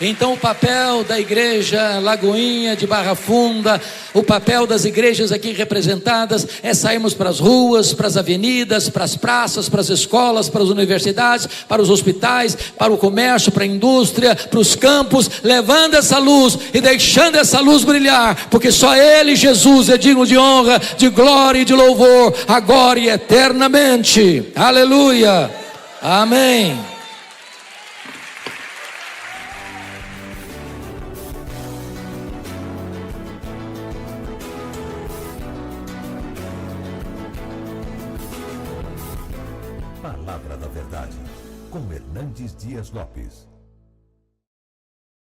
Então o papel da igreja Lagoinha de Barra Funda, o papel das igrejas aqui representadas é sairmos para as ruas, para as avenidas, para as praças, para as escolas, para as universidades, para os hospitais, para o comércio, para a indústria, para os campos, levando essa luz e deixando essa luz brilhar, porque só Ele, Jesus, é digno de honra, de glória e de louvor, agora e eternamente. Aleluia, amém. Palavra da Verdade, com Hernandes Dias Lopes.